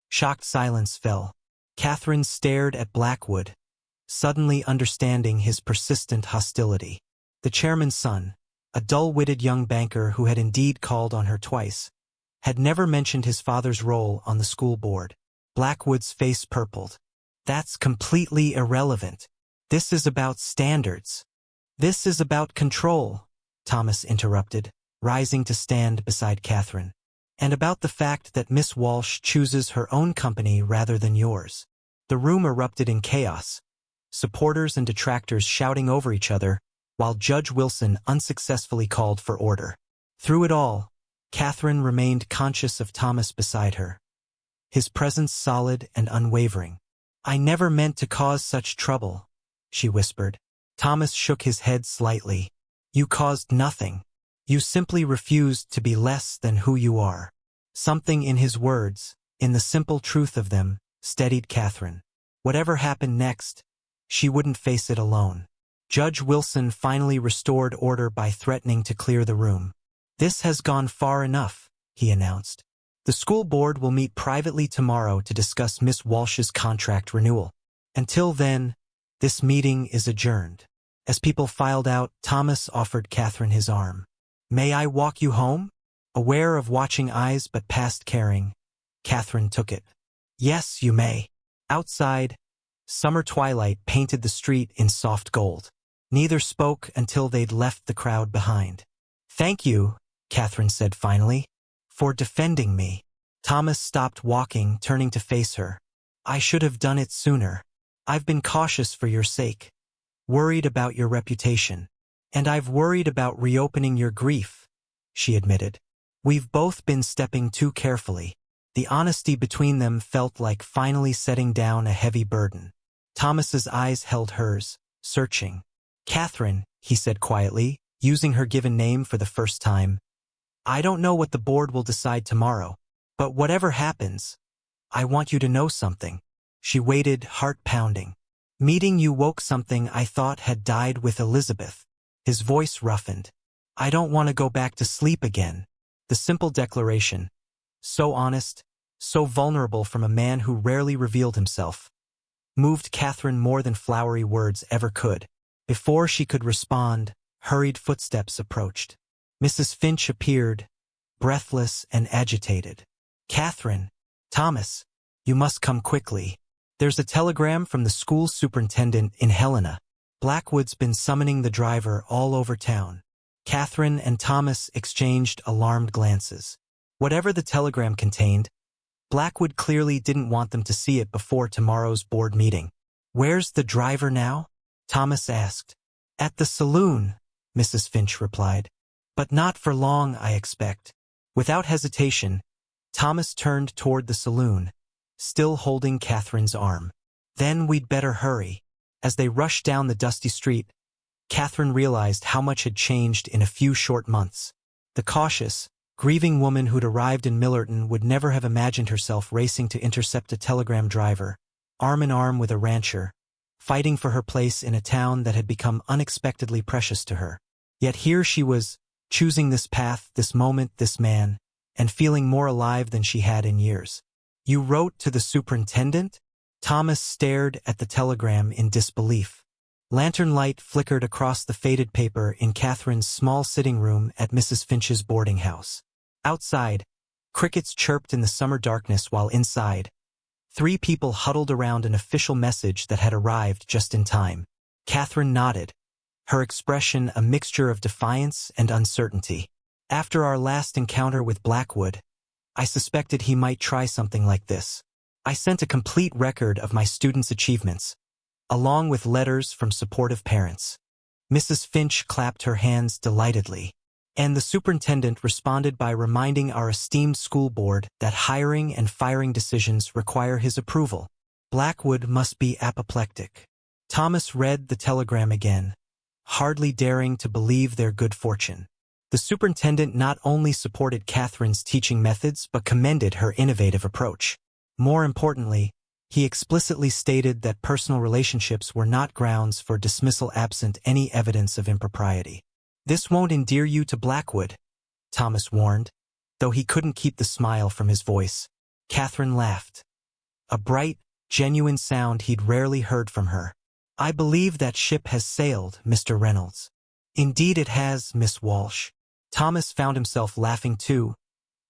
Shocked silence fell. Catherine stared at Blackwood, suddenly understanding his persistent hostility. The chairman's son, a dull-witted young banker who had indeed called on her twice, had never mentioned his father's role on the school board. Blackwood's face purpled. That's completely irrelevant. This is about standards. This is about control, Thomas interrupted, rising to stand beside Catherine. And about the fact that Miss Walsh chooses her own company rather than yours. The room erupted in chaos, supporters and detractors shouting over each other, while Judge Wilson unsuccessfully called for order. Through it all, Catherine remained conscious of Thomas beside her, his presence solid and unwavering. I never meant to cause such trouble, she whispered. Thomas shook his head slightly. You caused nothing. You simply refused to be less than who you are. Something in his words, in the simple truth of them, steadied Catherine. Whatever happened next, she wouldn't face it alone. Judge Wilson finally restored order by threatening to clear the room. This has gone far enough, he announced. The school board will meet privately tomorrow to discuss Miss Walsh's contract renewal. Until then, this meeting is adjourned. As people filed out, Thomas offered Catherine his arm. May I walk you home? Aware of watching eyes but past caring, Catherine took it. Yes, you may. Outside, summer twilight painted the street in soft gold. Neither spoke until they'd left the crowd behind. Thank you, Catherine said finally, for defending me. Thomas stopped walking, turning to face her. I should have done it sooner. I've been cautious for your sake. Worried about your reputation. And I've worried about reopening your grief, she admitted. We've both been stepping too carefully. The honesty between them felt like finally setting down a heavy burden. Thomas's eyes held hers, searching. Catherine, he said quietly, using her given name for the first time. I don't know what the board will decide tomorrow, but whatever happens, I want you to know something. She waited, heart pounding. Meeting you woke something I thought had died with Elizabeth. His voice roughened. I don't want to go back to sleep again. The simple declaration. So honest, so vulnerable from a man who rarely revealed himself. Moved Catherine more than flowery words ever could. Before she could respond, hurried footsteps approached. Mrs. Finch appeared, breathless and agitated. Catherine, Thomas, you must come quickly. There's a telegram from the school superintendent in Helena. Blackwood's been summoning the driver all over town. Catherine and Thomas exchanged alarmed glances. Whatever the telegram contained, Blackwood clearly didn't want them to see it before tomorrow's board meeting. Where's the driver now? Thomas asked. At the saloon, Mrs. Finch replied. But not for long, I expect. Without hesitation, Thomas turned toward the saloon, still holding Catherine's arm. Then we'd better hurry. As they rushed down the dusty street, Catherine realized how much had changed in a few short months. The cautious, grieving woman who'd arrived in Millerton would never have imagined herself racing to intercept a telegram driver, arm in arm with a rancher, fighting for her place in a town that had become unexpectedly precious to her. Yet here she was, choosing this path, this moment, this man, and feeling more alive than she had in years. You wrote to the superintendent? Thomas stared at the telegram in disbelief. Lantern light flickered across the faded paper in Catherine's small sitting room at Mrs. Finch's boarding house. Outside, crickets chirped in the summer darkness, while inside, 3 people huddled around an official message that had arrived just in time. Catherine nodded, her expression a mixture of defiance and uncertainty. After our last encounter with Blackwood, I suspected he might try something like this. I sent a complete record of my students' achievements, along with letters from supportive parents. Mrs. Finch clapped her hands delightedly, and the superintendent responded by reminding our esteemed school board that hiring and firing decisions require his approval. Blackwood must be apoplectic. Thomas read the telegram again, hardly daring to believe their good fortune. The superintendent not only supported Catherine's teaching methods but commended her innovative approach. More importantly, he explicitly stated that personal relationships were not grounds for dismissal absent any evidence of impropriety. This won't endear you to Blackwood, Thomas warned, though he couldn't keep the smile from his voice. Catherine laughed. A bright, genuine sound he'd rarely heard from her. I believe that ship has sailed, Mr. Reynolds. Indeed it has, Miss Walsh. Thomas found himself laughing too,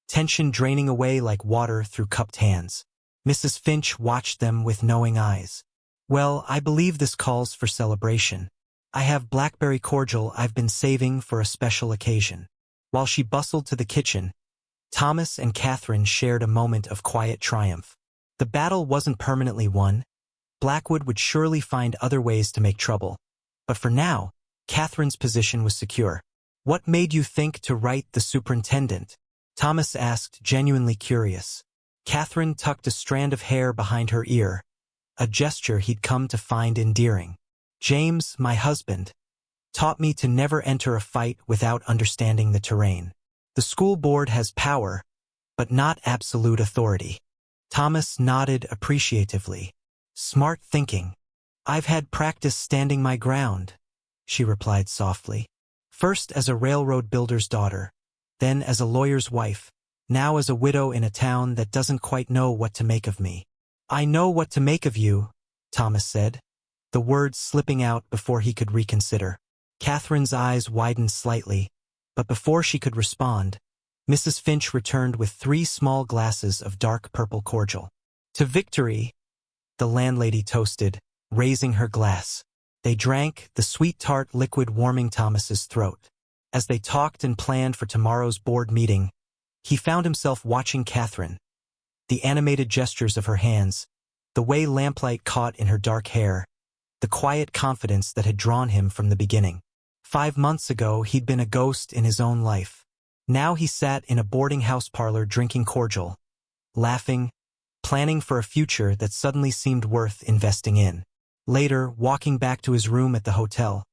tension draining away like water through cupped hands. Mrs. Finch watched them with knowing eyes. Well, I believe this calls for celebration. I have blackberry cordial I've been saving for a special occasion. While she bustled to the kitchen, Thomas and Catherine shared a moment of quiet triumph. The battle wasn't permanently won. Blackwood would surely find other ways to make trouble. But for now, Catherine's position was secure. What made you think to write the superintendent? Thomas asked, genuinely curious. Catherine tucked a strand of hair behind her ear, a gesture he'd come to find endearing. James, my husband, taught me to never enter a fight without understanding the terrain. The school board has power, but not absolute authority. Thomas nodded appreciatively. Smart thinking. I've had practice standing my ground, she replied softly. First as a railroad builder's daughter, then as a lawyer's wife, now as a widow in a town that doesn't quite know what to make of me. I know what to make of you, Thomas said, the words slipping out before he could reconsider. Catherine's eyes widened slightly, but before she could respond, Mrs. Finch returned with 3 small glasses of dark purple cordial. To victory, the landlady toasted, raising her glass. They drank, the sweet tart liquid warming Thomas's throat. As they talked and planned for tomorrow's board meeting, he found himself watching Catherine, the animated gestures of her hands, The way lamplight caught in her dark hair, the quiet confidence that had drawn him from the beginning. 5 months ago, he'd been a ghost in his own life. Now he sat in a boarding house parlor drinking cordial, laughing, planning for a future that suddenly seemed worth investing in. Later, walking back to his room at the hotel,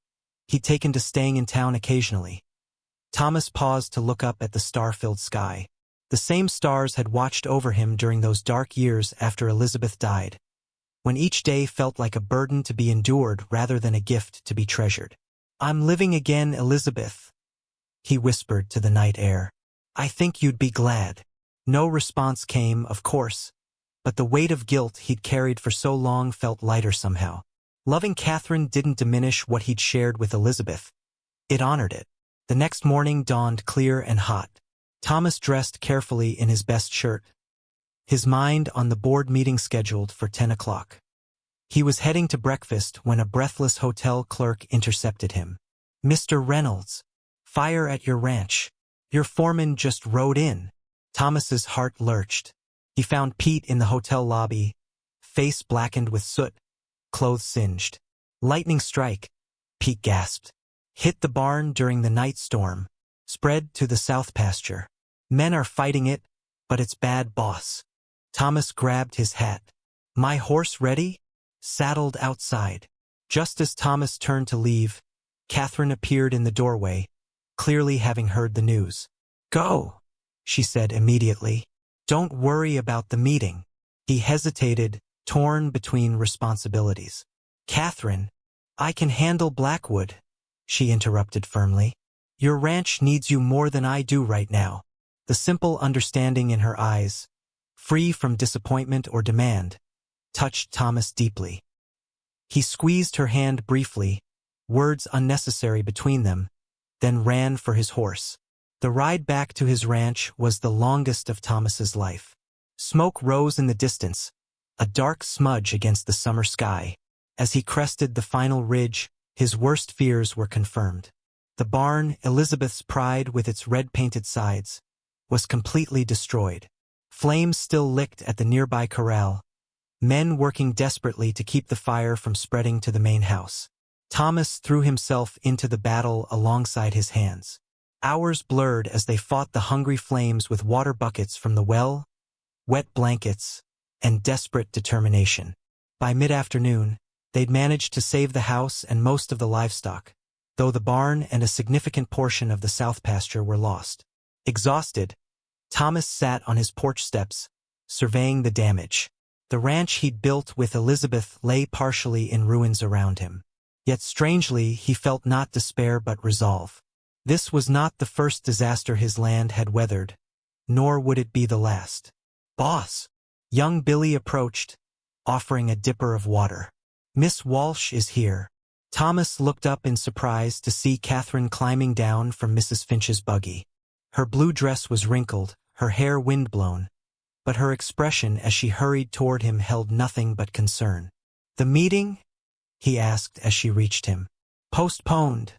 he'd taken to staying in town occasionally. Thomas paused to look up at the star-filled sky. The same stars had watched over him during those dark years after Elizabeth died, when each day felt like a burden to be endured rather than a gift to be treasured. "I'm living again, Elizabeth," he whispered to the night air. "I think you'd be glad." No response came, of course, but the weight of guilt he'd carried for so long felt lighter somehow. Loving Catherine didn't diminish what he'd shared with Elizabeth. It honored it. The next morning dawned clear and hot. Thomas dressed carefully in his best shirt, his mind on the board meeting scheduled for 10 o'clock. He was heading to breakfast when a breathless hotel clerk intercepted him. "Mr. Reynolds, fire at your ranch. Your foreman just rode in." Thomas's heart lurched. He found Pete in the hotel lobby, face blackened with soot, clothes singed. "Lightning strike," Pete gasped. "Hit the barn during the night storm. Spread to the south pasture. Men are fighting it, but it's bad, boss." Thomas grabbed his hat. "My horse ready?" "Saddled outside." Just as Thomas turned to leave, Catherine appeared in the doorway, clearly having heard the news. "Go," she said immediately. "Don't worry about the meeting." He hesitated, torn between responsibilities. "Catherine, I can handle Blackwood," she interrupted firmly. "Your ranch needs you more than I do right now." The simple understanding in her eyes, free from disappointment or demand, touched Thomas deeply. He squeezed her hand briefly, words unnecessary between them, then ran for his horse. The ride back to his ranch was the longest of Thomas's life. Smoke rose in the distance, a dark smudge against the summer sky. As he crested the final ridge, his worst fears were confirmed. The barn, Elizabeth's pride with its red-painted sides, was completely destroyed. Flames still licked at the nearby corral, men working desperately to keep the fire from spreading to the main house. Thomas threw himself into the battle alongside his hands. Hours blurred as they fought the hungry flames with water buckets from the well, wet blankets, and desperate determination. By mid-afternoon, they'd managed to save the house and most of the livestock, though the barn and a significant portion of the south pasture were lost. Exhausted, Thomas sat on his porch steps, surveying the damage. The ranch he'd built with Elizabeth lay partially in ruins around him. Yet strangely, he felt not despair but resolve. This was not the first disaster his land had weathered, nor would it be the last. "Boss," young Billy approached, offering a dipper of water. "Miss Walsh is here." Thomas looked up in surprise to see Catherine climbing down from Mrs. Finch's buggy. Her blue dress was wrinkled, her hair windblown, but her expression as she hurried toward him held nothing but concern. "The meeting?" he asked as she reached him. "Postponed,"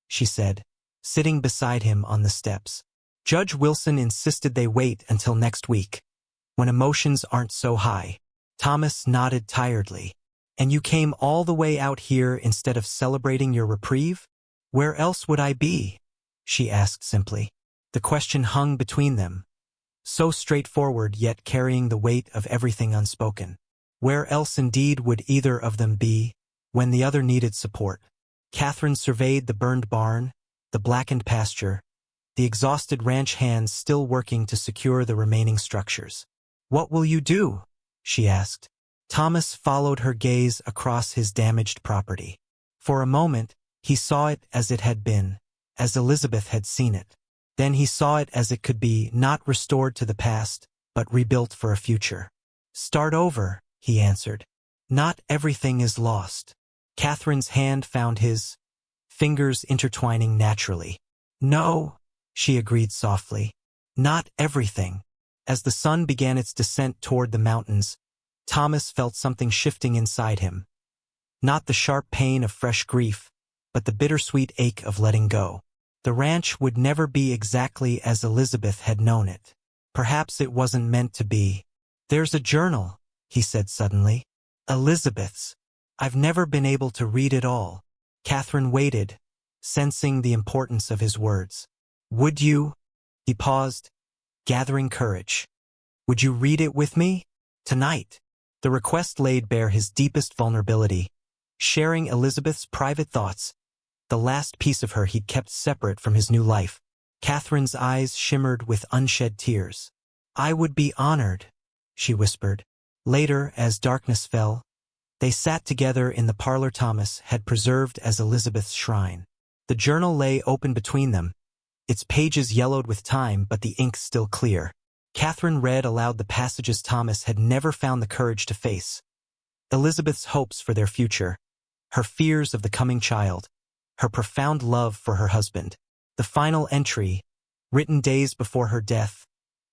she said, sitting beside him on the steps. "Judge Wilson insisted they wait until next week, when emotions aren't so high." Thomas nodded tiredly. "And you came all the way out here instead of celebrating your reprieve?" "Where else would I be?" she asked simply. The question hung between them, so straightforward yet carrying the weight of everything unspoken. Where else indeed would either of them be, when the other needed support? Catherine surveyed the burned barn, the blackened pasture, the exhausted ranch hands still working to secure the remaining structures. "What will you do?" she asked. Thomas followed her gaze across his damaged property. For a moment, he saw it as it had been, as Elizabeth had seen it. Then he saw it as it could be, not restored to the past, but rebuilt for a future. "Start over," he answered. "Not everything is lost." Catherine's hand found his, fingers intertwining naturally. "No," she agreed softly. "Not everything." As the sun began its descent toward the mountains, Thomas felt something shifting inside him. Not the sharp pain of fresh grief, but the bittersweet ache of letting go. The ranch would never be exactly as Elizabeth had known it. Perhaps it wasn't meant to be. "There's a journal," he said suddenly. Elizabeth's. I've never been able to read it all. Catherine waited, sensing the importance of his words. Would you? He paused, gathering courage. Would you read it with me? Tonight. The request laid bare his deepest vulnerability, sharing Elizabeth's private thoughts, the last piece of her he'd kept separate from his new life. Catherine's eyes shimmered with unshed tears. I would be honored, she whispered. Later, as darkness fell, they sat together in the parlor Thomas had preserved as Elizabeth's shrine. The journal lay open between them, its pages yellowed with time but the ink still clear. Catherine read aloud the passages Thomas had never found the courage to face. Elizabeth's hopes for their future, her fears of the coming child, her profound love for her husband. The final entry, written days before her death,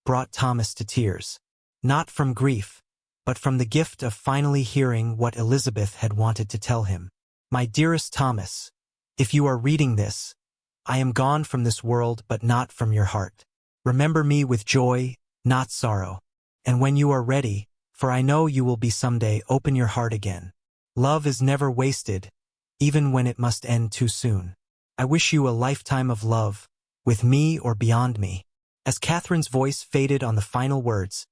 brought Thomas to tears. Not from grief, but from the gift of finally hearing what Elizabeth had wanted to tell him. My dearest Thomas, if you are reading this, I am gone from this world but not from your heart. Remember me with joy, not sorrow. And when you are ready, for I know you will be someday, open your heart again. Love is never wasted, even when it must end too soon. I wish you a lifetime of love, with me or beyond me. As Catherine's voice faded on the final words,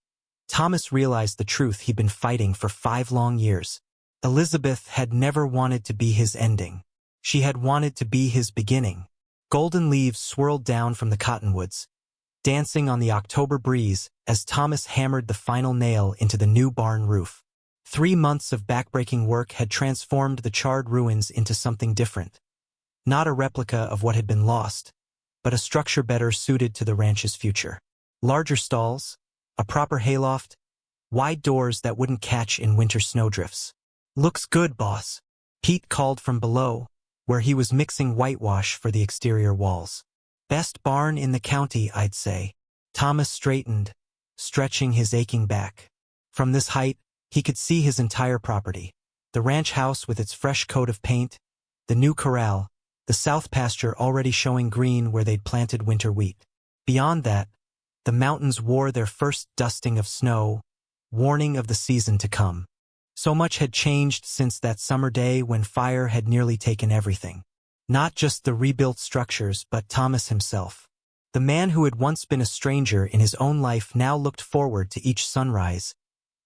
Thomas realized the truth he'd been fighting for 5 long years. Elizabeth had never wanted to be his ending. She had wanted to be his beginning. Golden leaves swirled down from the cottonwoods, dancing on the October breeze as Thomas hammered the final nail into the new barn roof. 3 months of backbreaking work had transformed the charred ruins into something different. Not a replica of what had been lost, but a structure better suited to the ranch's future. Larger stalls, a proper hayloft, wide doors that wouldn't catch in winter snowdrifts. Looks good, boss, Pete called from below, where he was mixing whitewash for the exterior walls. Best barn in the county, I'd say. Thomas straightened, stretching his aching back. From this height, he could see his entire property. The ranch house with its fresh coat of paint, the new corral, the south pasture already showing green where they'd planted winter wheat. Beyond that, the mountains wore their first dusting of snow, warning of the season to come. So much had changed since that summer day when fire had nearly taken everything. Not just the rebuilt structures, but Thomas himself. The man who had once been a stranger in his own life now looked forward to each sunrise,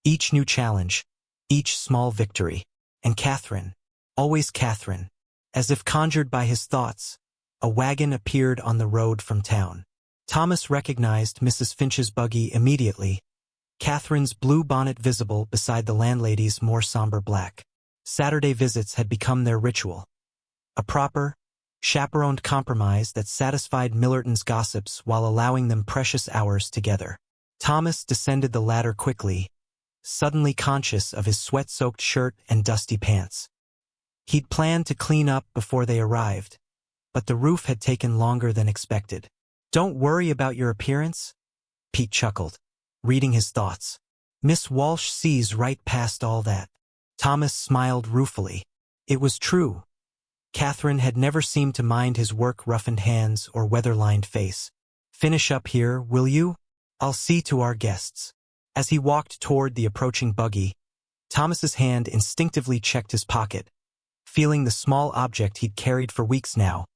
each new challenge, each small victory. And Catherine, always Catherine, as if conjured by his thoughts, a wagon appeared on the road from town. Thomas recognized Mrs. Finch's buggy immediately, Catherine's blue bonnet visible beside the landlady's more somber black. Saturday visits had become their ritual. A proper, chaperoned compromise that satisfied Millerton's gossips while allowing them precious hours together. Thomas descended the ladder quickly, suddenly conscious of his sweat-soaked shirt and dusty pants. He'd planned to clean up before they arrived, but the roof had taken longer than expected. Don't worry about your appearance, Pete chuckled, reading his thoughts. Miss Walsh sees right past all that. Thomas smiled ruefully. It was true. Catherine had never seemed to mind his work-roughened hands or weather-lined face. Finish up here, will you? I'll see to our guests. As he walked toward the approaching buggy, Thomas's hand instinctively checked his pocket, feeling the small object he'd carried for weeks now,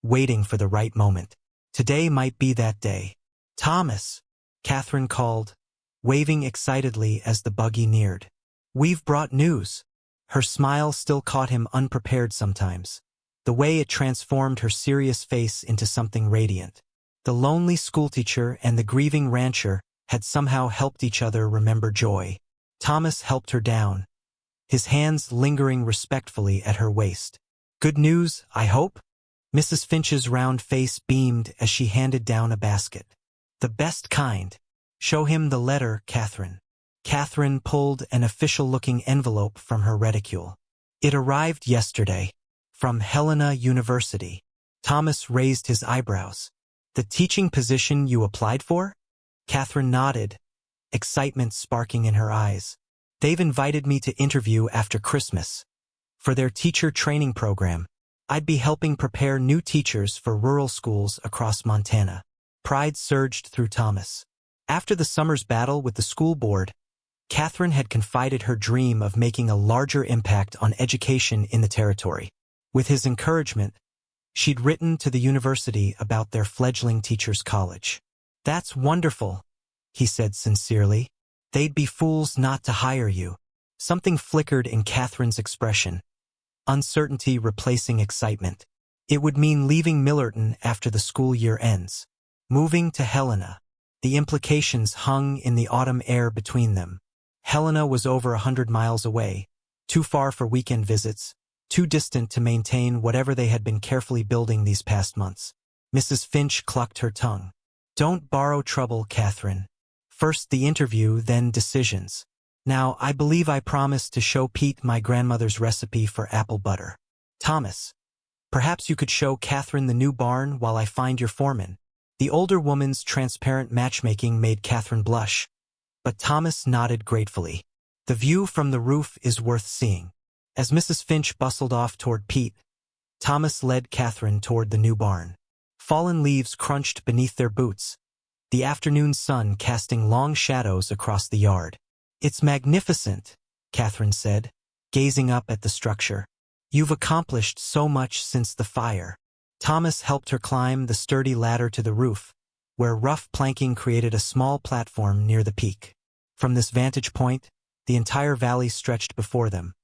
waiting for the right moment. Today might be that day. Thomas, Catherine called, waving excitedly as the buggy neared. We've brought news. Her smile still caught him unprepared sometimes, the way it transformed her serious face into something radiant. The lonely schoolteacher and the grieving rancher had somehow helped each other remember joy. Thomas helped her down, his hands lingering respectfully at her waist. Good news, I hope? Mrs. Finch's round face beamed as she handed down a basket. The best kind. Show him the letter, Catherine. Catherine pulled an official-looking envelope from her reticule. It arrived yesterday, from Helena University. Thomas raised his eyebrows. The teaching position you applied for? Catherine nodded, excitement sparking in her eyes. They've invited me to interview after Christmas. For their teacher training program, I'd be helping prepare new teachers for rural schools across Montana. Pride surged through Thomas. After the summer's battle with the school board, Catherine had confided her dream of making a larger impact on education in the territory. With his encouragement, she'd written to the university about their fledgling teachers' college. "That's wonderful," he said sincerely. "They'd be fools not to hire you." Something flickered in Catherine's expression, uncertainty replacing excitement. It would mean leaving Millerton after the school year ends. Moving to Helena. The implications hung in the autumn air between them. Helena was over 100 miles away, too far for weekend visits, too distant to maintain whatever they had been carefully building these past months. Mrs. Finch clucked her tongue. "Don't borrow trouble, Catherine. First the interview, then decisions. Now, I believe I promised to show Pete my grandmother's recipe for apple butter. Thomas, perhaps you could show Catherine the new barn while I find your foreman." The older woman's transparent matchmaking made Catherine blush, but Thomas nodded gratefully. "The view from the roof is worth seeing." As Mrs. Finch bustled off toward Pete, Thomas led Catherine toward the new barn. Fallen leaves crunched beneath their boots, the afternoon sun casting long shadows across the yard. "It's magnificent," Catherine said, gazing up at the structure. "You've accomplished so much since the fire." Thomas helped her climb the sturdy ladder to the roof, where rough planking created a small platform near the peak. From this vantage point, the entire valley stretched before them.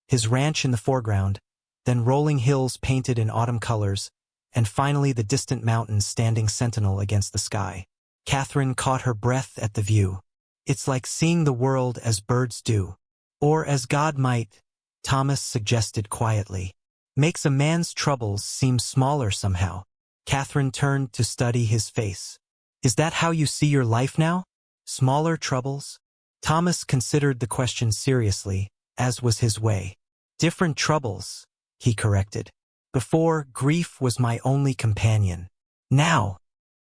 His ranch in the foreground, then rolling hills painted in autumn colors, and finally the distant mountains standing sentinel against the sky. Catherine caught her breath at the view. "It's like seeing the world as birds do. Or as God might," Thomas suggested quietly. "Makes a man's troubles seem smaller somehow." Catherine turned to study his face. "Is that how you see your life now? Smaller troubles?" Thomas considered the question seriously, as was his way. "Different troubles," he corrected. "Before, grief was my only companion. Now,"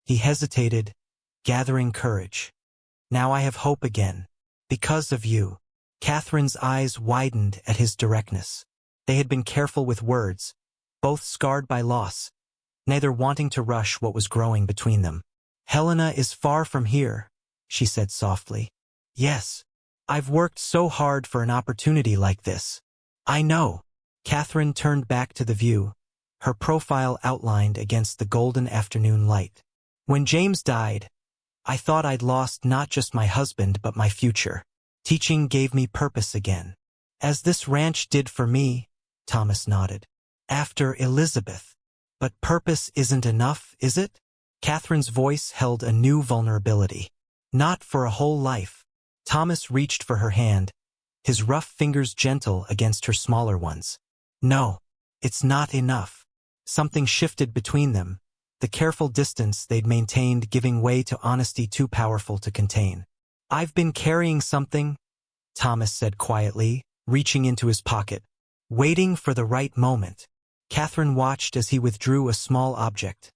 he hesitated, gathering courage. "Now I have hope again. Because of you." Catherine's eyes widened at his directness. They had been careful with words, both scarred by loss, neither wanting to rush what was growing between them. "Helena is far from here," she said softly. "Yes. I've worked so hard for an opportunity like this." "I know." Catherine turned back to the view, her profile outlined against the golden afternoon light. "When James died, I thought I'd lost not just my husband but my future. Teaching gave me purpose again. As this ranch did for me," Thomas nodded. "After Elizabeth. But purpose isn't enough, is it?" Catherine's voice held a new vulnerability. "Not for a whole life." Thomas reached for her hand, his rough fingers gentle against her smaller ones. "No, it's not enough." Something shifted between them, the careful distance they'd maintained giving way to honesty too powerful to contain. "I've been carrying something," Thomas said quietly, reaching into his pocket. "Waiting for the right moment." Catherine watched as he withdrew a small object.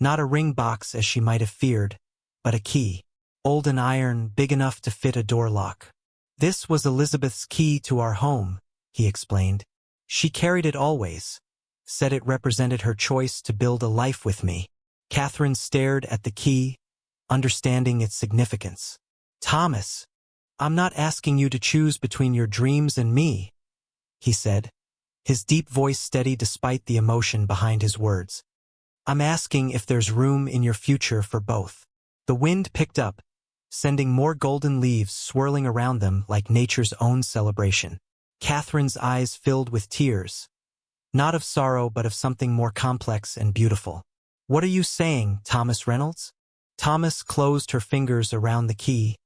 Not a ring box as she might have feared, but a key. Old and iron, big enough to fit a door lock. "This was Elizabeth's key to our home," he explained. "She carried it always. Said it represented her choice to build a life with me." Catherine stared at the key, understanding its significance. "Thomas, I'm not asking you to choose between your dreams and me," he said, his deep voice steady despite the emotion behind his words. "I'm asking if there's room in your future for both." The wind picked up, sending more golden leaves swirling around them like nature's own celebration. Catherine's eyes filled with tears, not of sorrow but of something more complex and beautiful. "What are you saying, Thomas Reynolds?" Thomas closed her fingers around the key,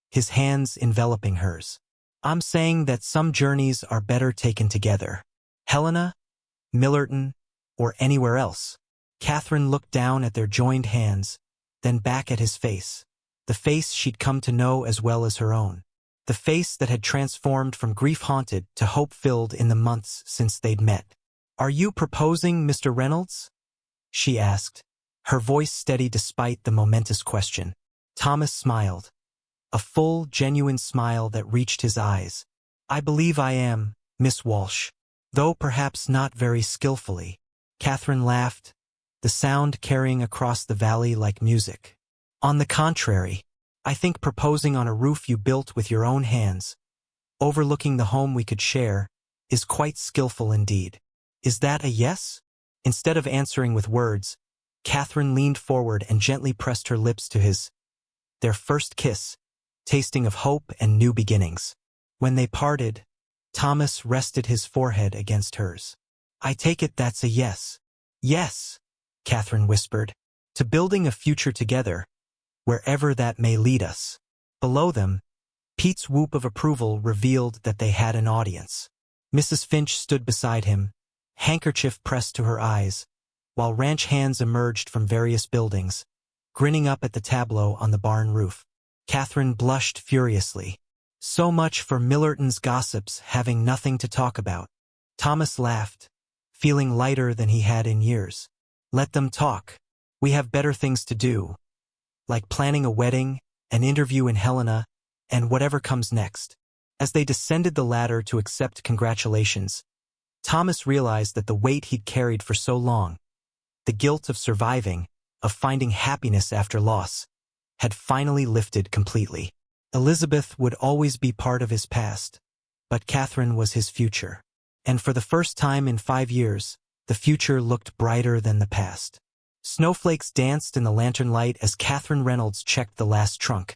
his hands enveloping hers. "I'm saying that some journeys are better taken together. Helena, Millerton, or anywhere else." Catherine looked down at their joined hands, then back at his face, the face she'd come to know as well as her own, the face that had transformed from grief-haunted to hope-filled in the months since they'd met. "Are you proposing, Mr. Reynolds?" she asked, her voice steady despite the momentous question. Thomas smiled, a full, genuine smile that reached his eyes. "I believe I am, Miss Walsh, though perhaps not very skillfully." Catherine laughed, the sound carrying across the valley like music. "On the contrary, I think proposing on a roof you built with your own hands, overlooking the home we could share, is quite skillful indeed. Is that a yes? Instead of answering with words, Catherine leaned forward and gently pressed her lips to his. Their first kiss, tasting of hope and new beginnings. When they parted, Thomas rested his forehead against hers. I take it that's a yes. Yes, Catherine whispered, to building a future together, wherever that may lead us. Below them, Pete's whoop of approval revealed that they had an audience. Mrs. Finch stood beside him, handkerchief pressed to her eyes, while ranch hands emerged from various buildings, grinning up at the tableau on the barn roof. Catherine blushed furiously. So much for Millerton's gossips having nothing to talk about. Thomas laughed, feeling lighter than he had in years. Let them talk. We have better things to do, like planning a wedding, an interview in Helena, and whatever comes next. As they descended the ladder to accept congratulations, Thomas realized that the weight he'd carried for so long, the guilt of surviving, of finding happiness after loss, had finally lifted completely. Elizabeth would always be part of his past, but Catherine was his future. And for the first time in 5 years, the future looked brighter than the past. Snowflakes danced in the lantern light as Catherine Reynolds checked the last trunk,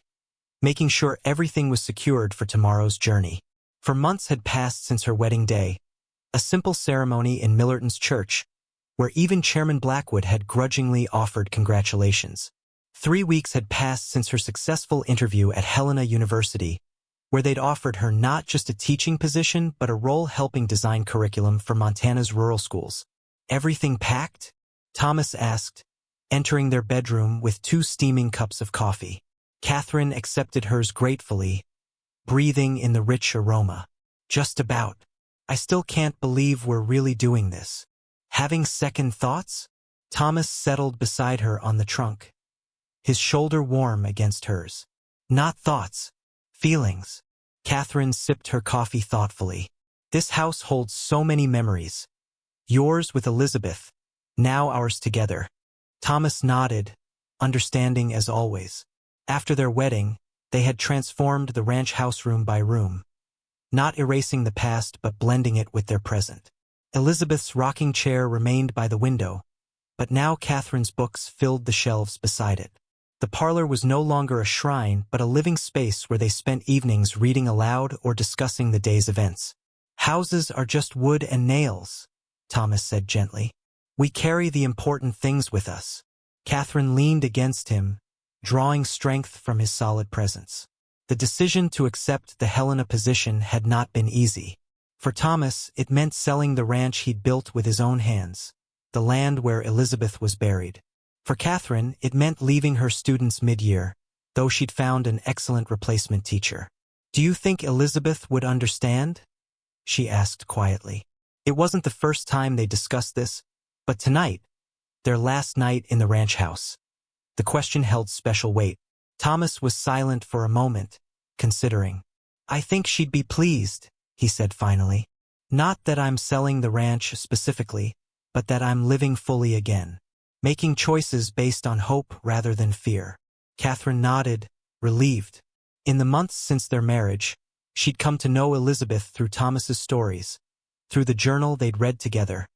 making sure everything was secured for tomorrow's journey. For months had passed since her wedding day, a simple ceremony in Millerton's church, where even Chairman Blackwood had grudgingly offered congratulations. 3 weeks had passed since her successful interview at Helena University, where they'd offered her not just a teaching position but a role helping design curriculum for Montana's rural schools. Everything packed? Thomas asked, entering their bedroom with 2 steaming cups of coffee. Catherine accepted hers gratefully, breathing in the rich aroma. Just about. I still can't believe we're really doing this. Having second thoughts? Thomas settled beside her on the trunk, his shoulder warm against hers. Not thoughts, feelings. Catherine sipped her coffee thoughtfully. This house holds so many memories. Yours with Elizabeth, now ours together. Thomas nodded, understanding as always. After their wedding, they had transformed the ranch house room by room, not erasing the past but blending it with their present. Elizabeth's rocking chair remained by the window, but now Catherine's books filled the shelves beside it. The parlor was no longer a shrine but a living space where they spent evenings reading aloud or discussing the day's events. Houses are just wood and nails, Thomas said gently. We carry the important things with us. Catherine leaned against him, drawing strength from his solid presence. The decision to accept the Helena position had not been easy. For Thomas, it meant selling the ranch he'd built with his own hands, the land where Elizabeth was buried. For Catherine, it meant leaving her students mid-year, though she'd found an excellent replacement teacher. Do you think Elizabeth would understand? She asked quietly. It wasn't the first time they discussed this, but tonight, their last night in the ranch house, the question held special weight. Thomas was silent for a moment, considering. I think she'd be pleased, he said finally. Not that I'm selling the ranch specifically, but that I'm living fully again, making choices based on hope rather than fear. Catherine nodded, relieved. In the months since their marriage, she'd come to know Elizabeth through Thomas's stories, through the journal they'd read together,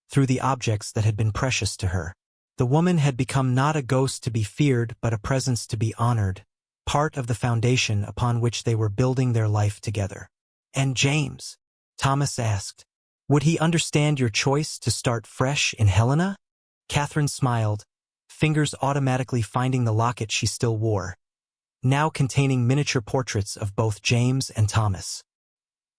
through the objects that had been precious to her. The woman had become not a ghost to be feared but a presence to be honored, part of the foundation upon which they were building their life together. And James? Thomas asked. Would he understand your choice to start fresh in Helena? Catherine smiled, fingers automatically finding the locket she still wore, now containing miniature portraits of both James and Thomas.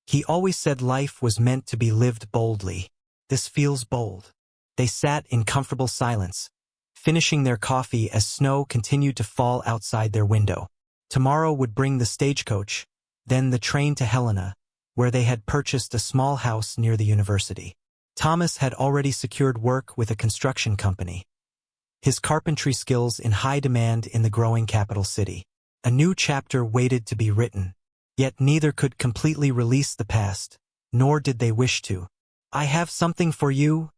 He always said life was meant to be lived boldly. This feels bold. They sat in comfortable silence, finishing their coffee as snow continued to fall outside their window. Tomorrow would bring the stagecoach, then the train to Helena, where they had purchased a small house near the university. Thomas had already secured work with a construction company, his carpentry skills in high demand in the growing capital city. A new chapter waited to be written, yet neither could completely release the past, nor did they wish to. I have something for you,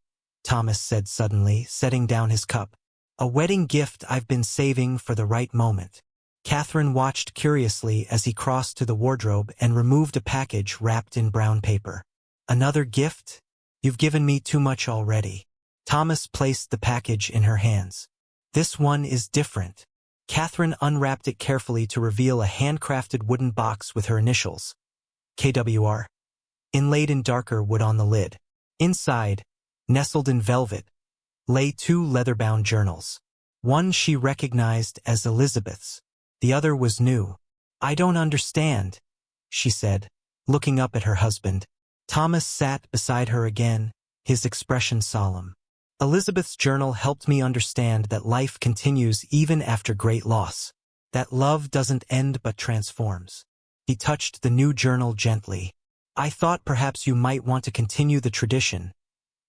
Thomas said suddenly, setting down his cup. A wedding gift I've been saving for the right moment. Catherine watched curiously as he crossed to the wardrobe and removed a package wrapped in brown paper. Another gift? You've given me too much already. Thomas placed the package in her hands. This one is different. Catherine unwrapped it carefully to reveal a handcrafted wooden box with her initials, KWR, inlaid in darker wood on the lid. Inside, nestled in velvet, lay 2 leather-bound journals. One she recognized as Elizabeth's. The other was new. I don't understand, she said, looking up at her husband. Thomas sat beside her again, his expression solemn. Elizabeth's journal helped me understand that life continues even after great loss, that love doesn't end but transforms. He touched the new journal gently. I thought perhaps you might want to continue the tradition,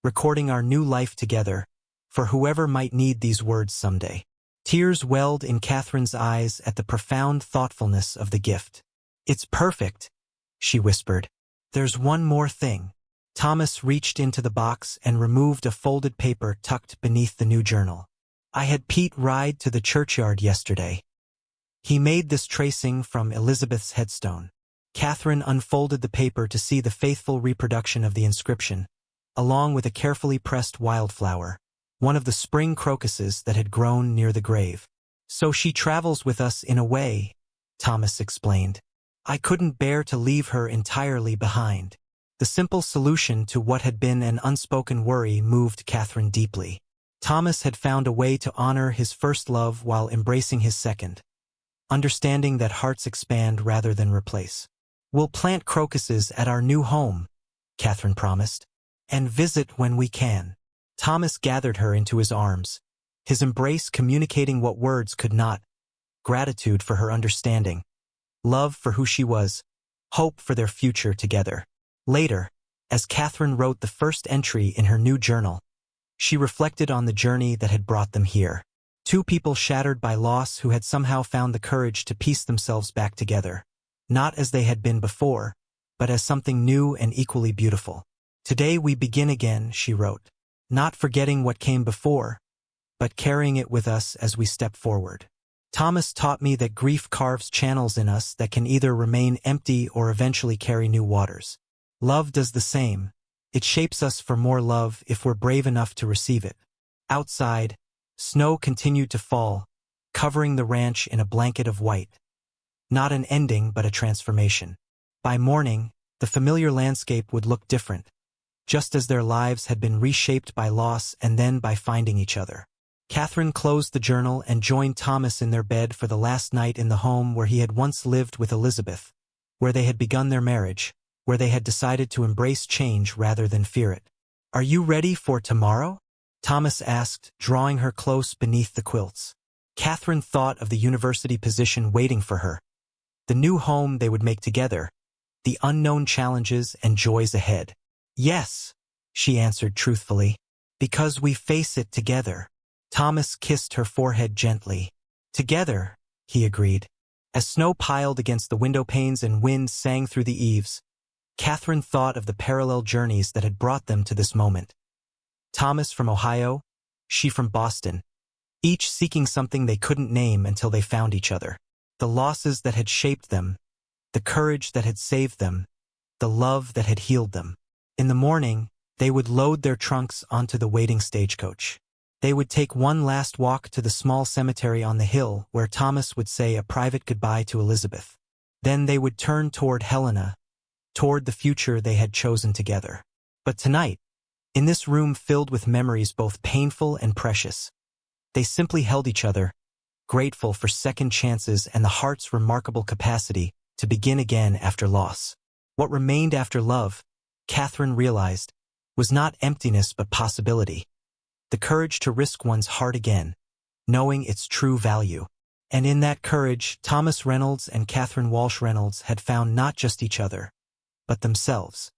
recording our new life together, for whoever might need these words someday. Tears welled in Catherine's eyes at the profound thoughtfulness of the gift. It's perfect, she whispered. There's one more thing. Thomas reached into the box and removed a folded paper tucked beneath the new journal. I had Pete ride to the churchyard yesterday. He made this tracing from Elizabeth's headstone. Catherine unfolded the paper to see the faithful reproduction of the inscription, along with a carefully pressed wildflower, one of the spring crocuses that had grown near the grave. So she travels with us in a way, Thomas explained. I couldn't bear to leave her entirely behind. The simple solution to what had been an unspoken worry moved Catherine deeply. Thomas had found a way to honor his first love while embracing his second, understanding that hearts expand rather than replace. We'll plant crocuses at our new home, Catherine promised, and visit when we can. Thomas gathered her into his arms, his embrace communicating what words could not: gratitude for her understanding, love for who she was, hope for their future together. Later, as Catherine wrote the first entry in her new journal, she reflected on the journey that had brought them here. 2 people shattered by loss who had somehow found the courage to piece themselves back together, not as they had been before, but as something new and equally beautiful. Today we begin again, she wrote, not forgetting what came before, but carrying it with us as we step forward. Thomas taught me that grief carves channels in us that can either remain empty or eventually carry new waters. Love does the same. It shapes us for more love if we're brave enough to receive it. Outside, snow continued to fall, covering the ranch in a blanket of white. Not an ending, but a transformation. By morning, the familiar landscape would look different, just as their lives had been reshaped by loss and then by finding each other. Catherine closed the journal and joined Thomas in their bed for the last night in the home where he had once lived with Elizabeth, where they had begun their marriage, where they had decided to embrace change rather than fear it. Are you ready for tomorrow? Thomas asked, drawing her close beneath the quilts. Catherine thought of the university position waiting for her, the new home they would make together, the unknown challenges and joys ahead. Yes, she answered truthfully, because we face it together. Thomas kissed her forehead gently. Together, he agreed. As snow piled against the window panes and wind sang through the eaves, Catherine thought of the parallel journeys that had brought them to this moment. Thomas from Ohio, she from Boston, each seeking something they couldn't name until they found each other. The losses that had shaped them, the courage that had saved them, the love that had healed them. In the morning, they would load their trunks onto the waiting stagecoach. They would take one last walk to the small cemetery on the hill where Thomas would say a private goodbye to Elizabeth. Then they would turn toward Helena, toward the future they had chosen together. But tonight, in this room filled with memories both painful and precious, they simply held each other, grateful for second chances and the heart's remarkable capacity to begin again after loss. What remained after love, Catherine realized, was not emptiness but possibility. The courage to risk one's heart again, knowing its true value. And in that courage, Thomas Reynolds and Catherine Walsh Reynolds had found not just each other, but themselves.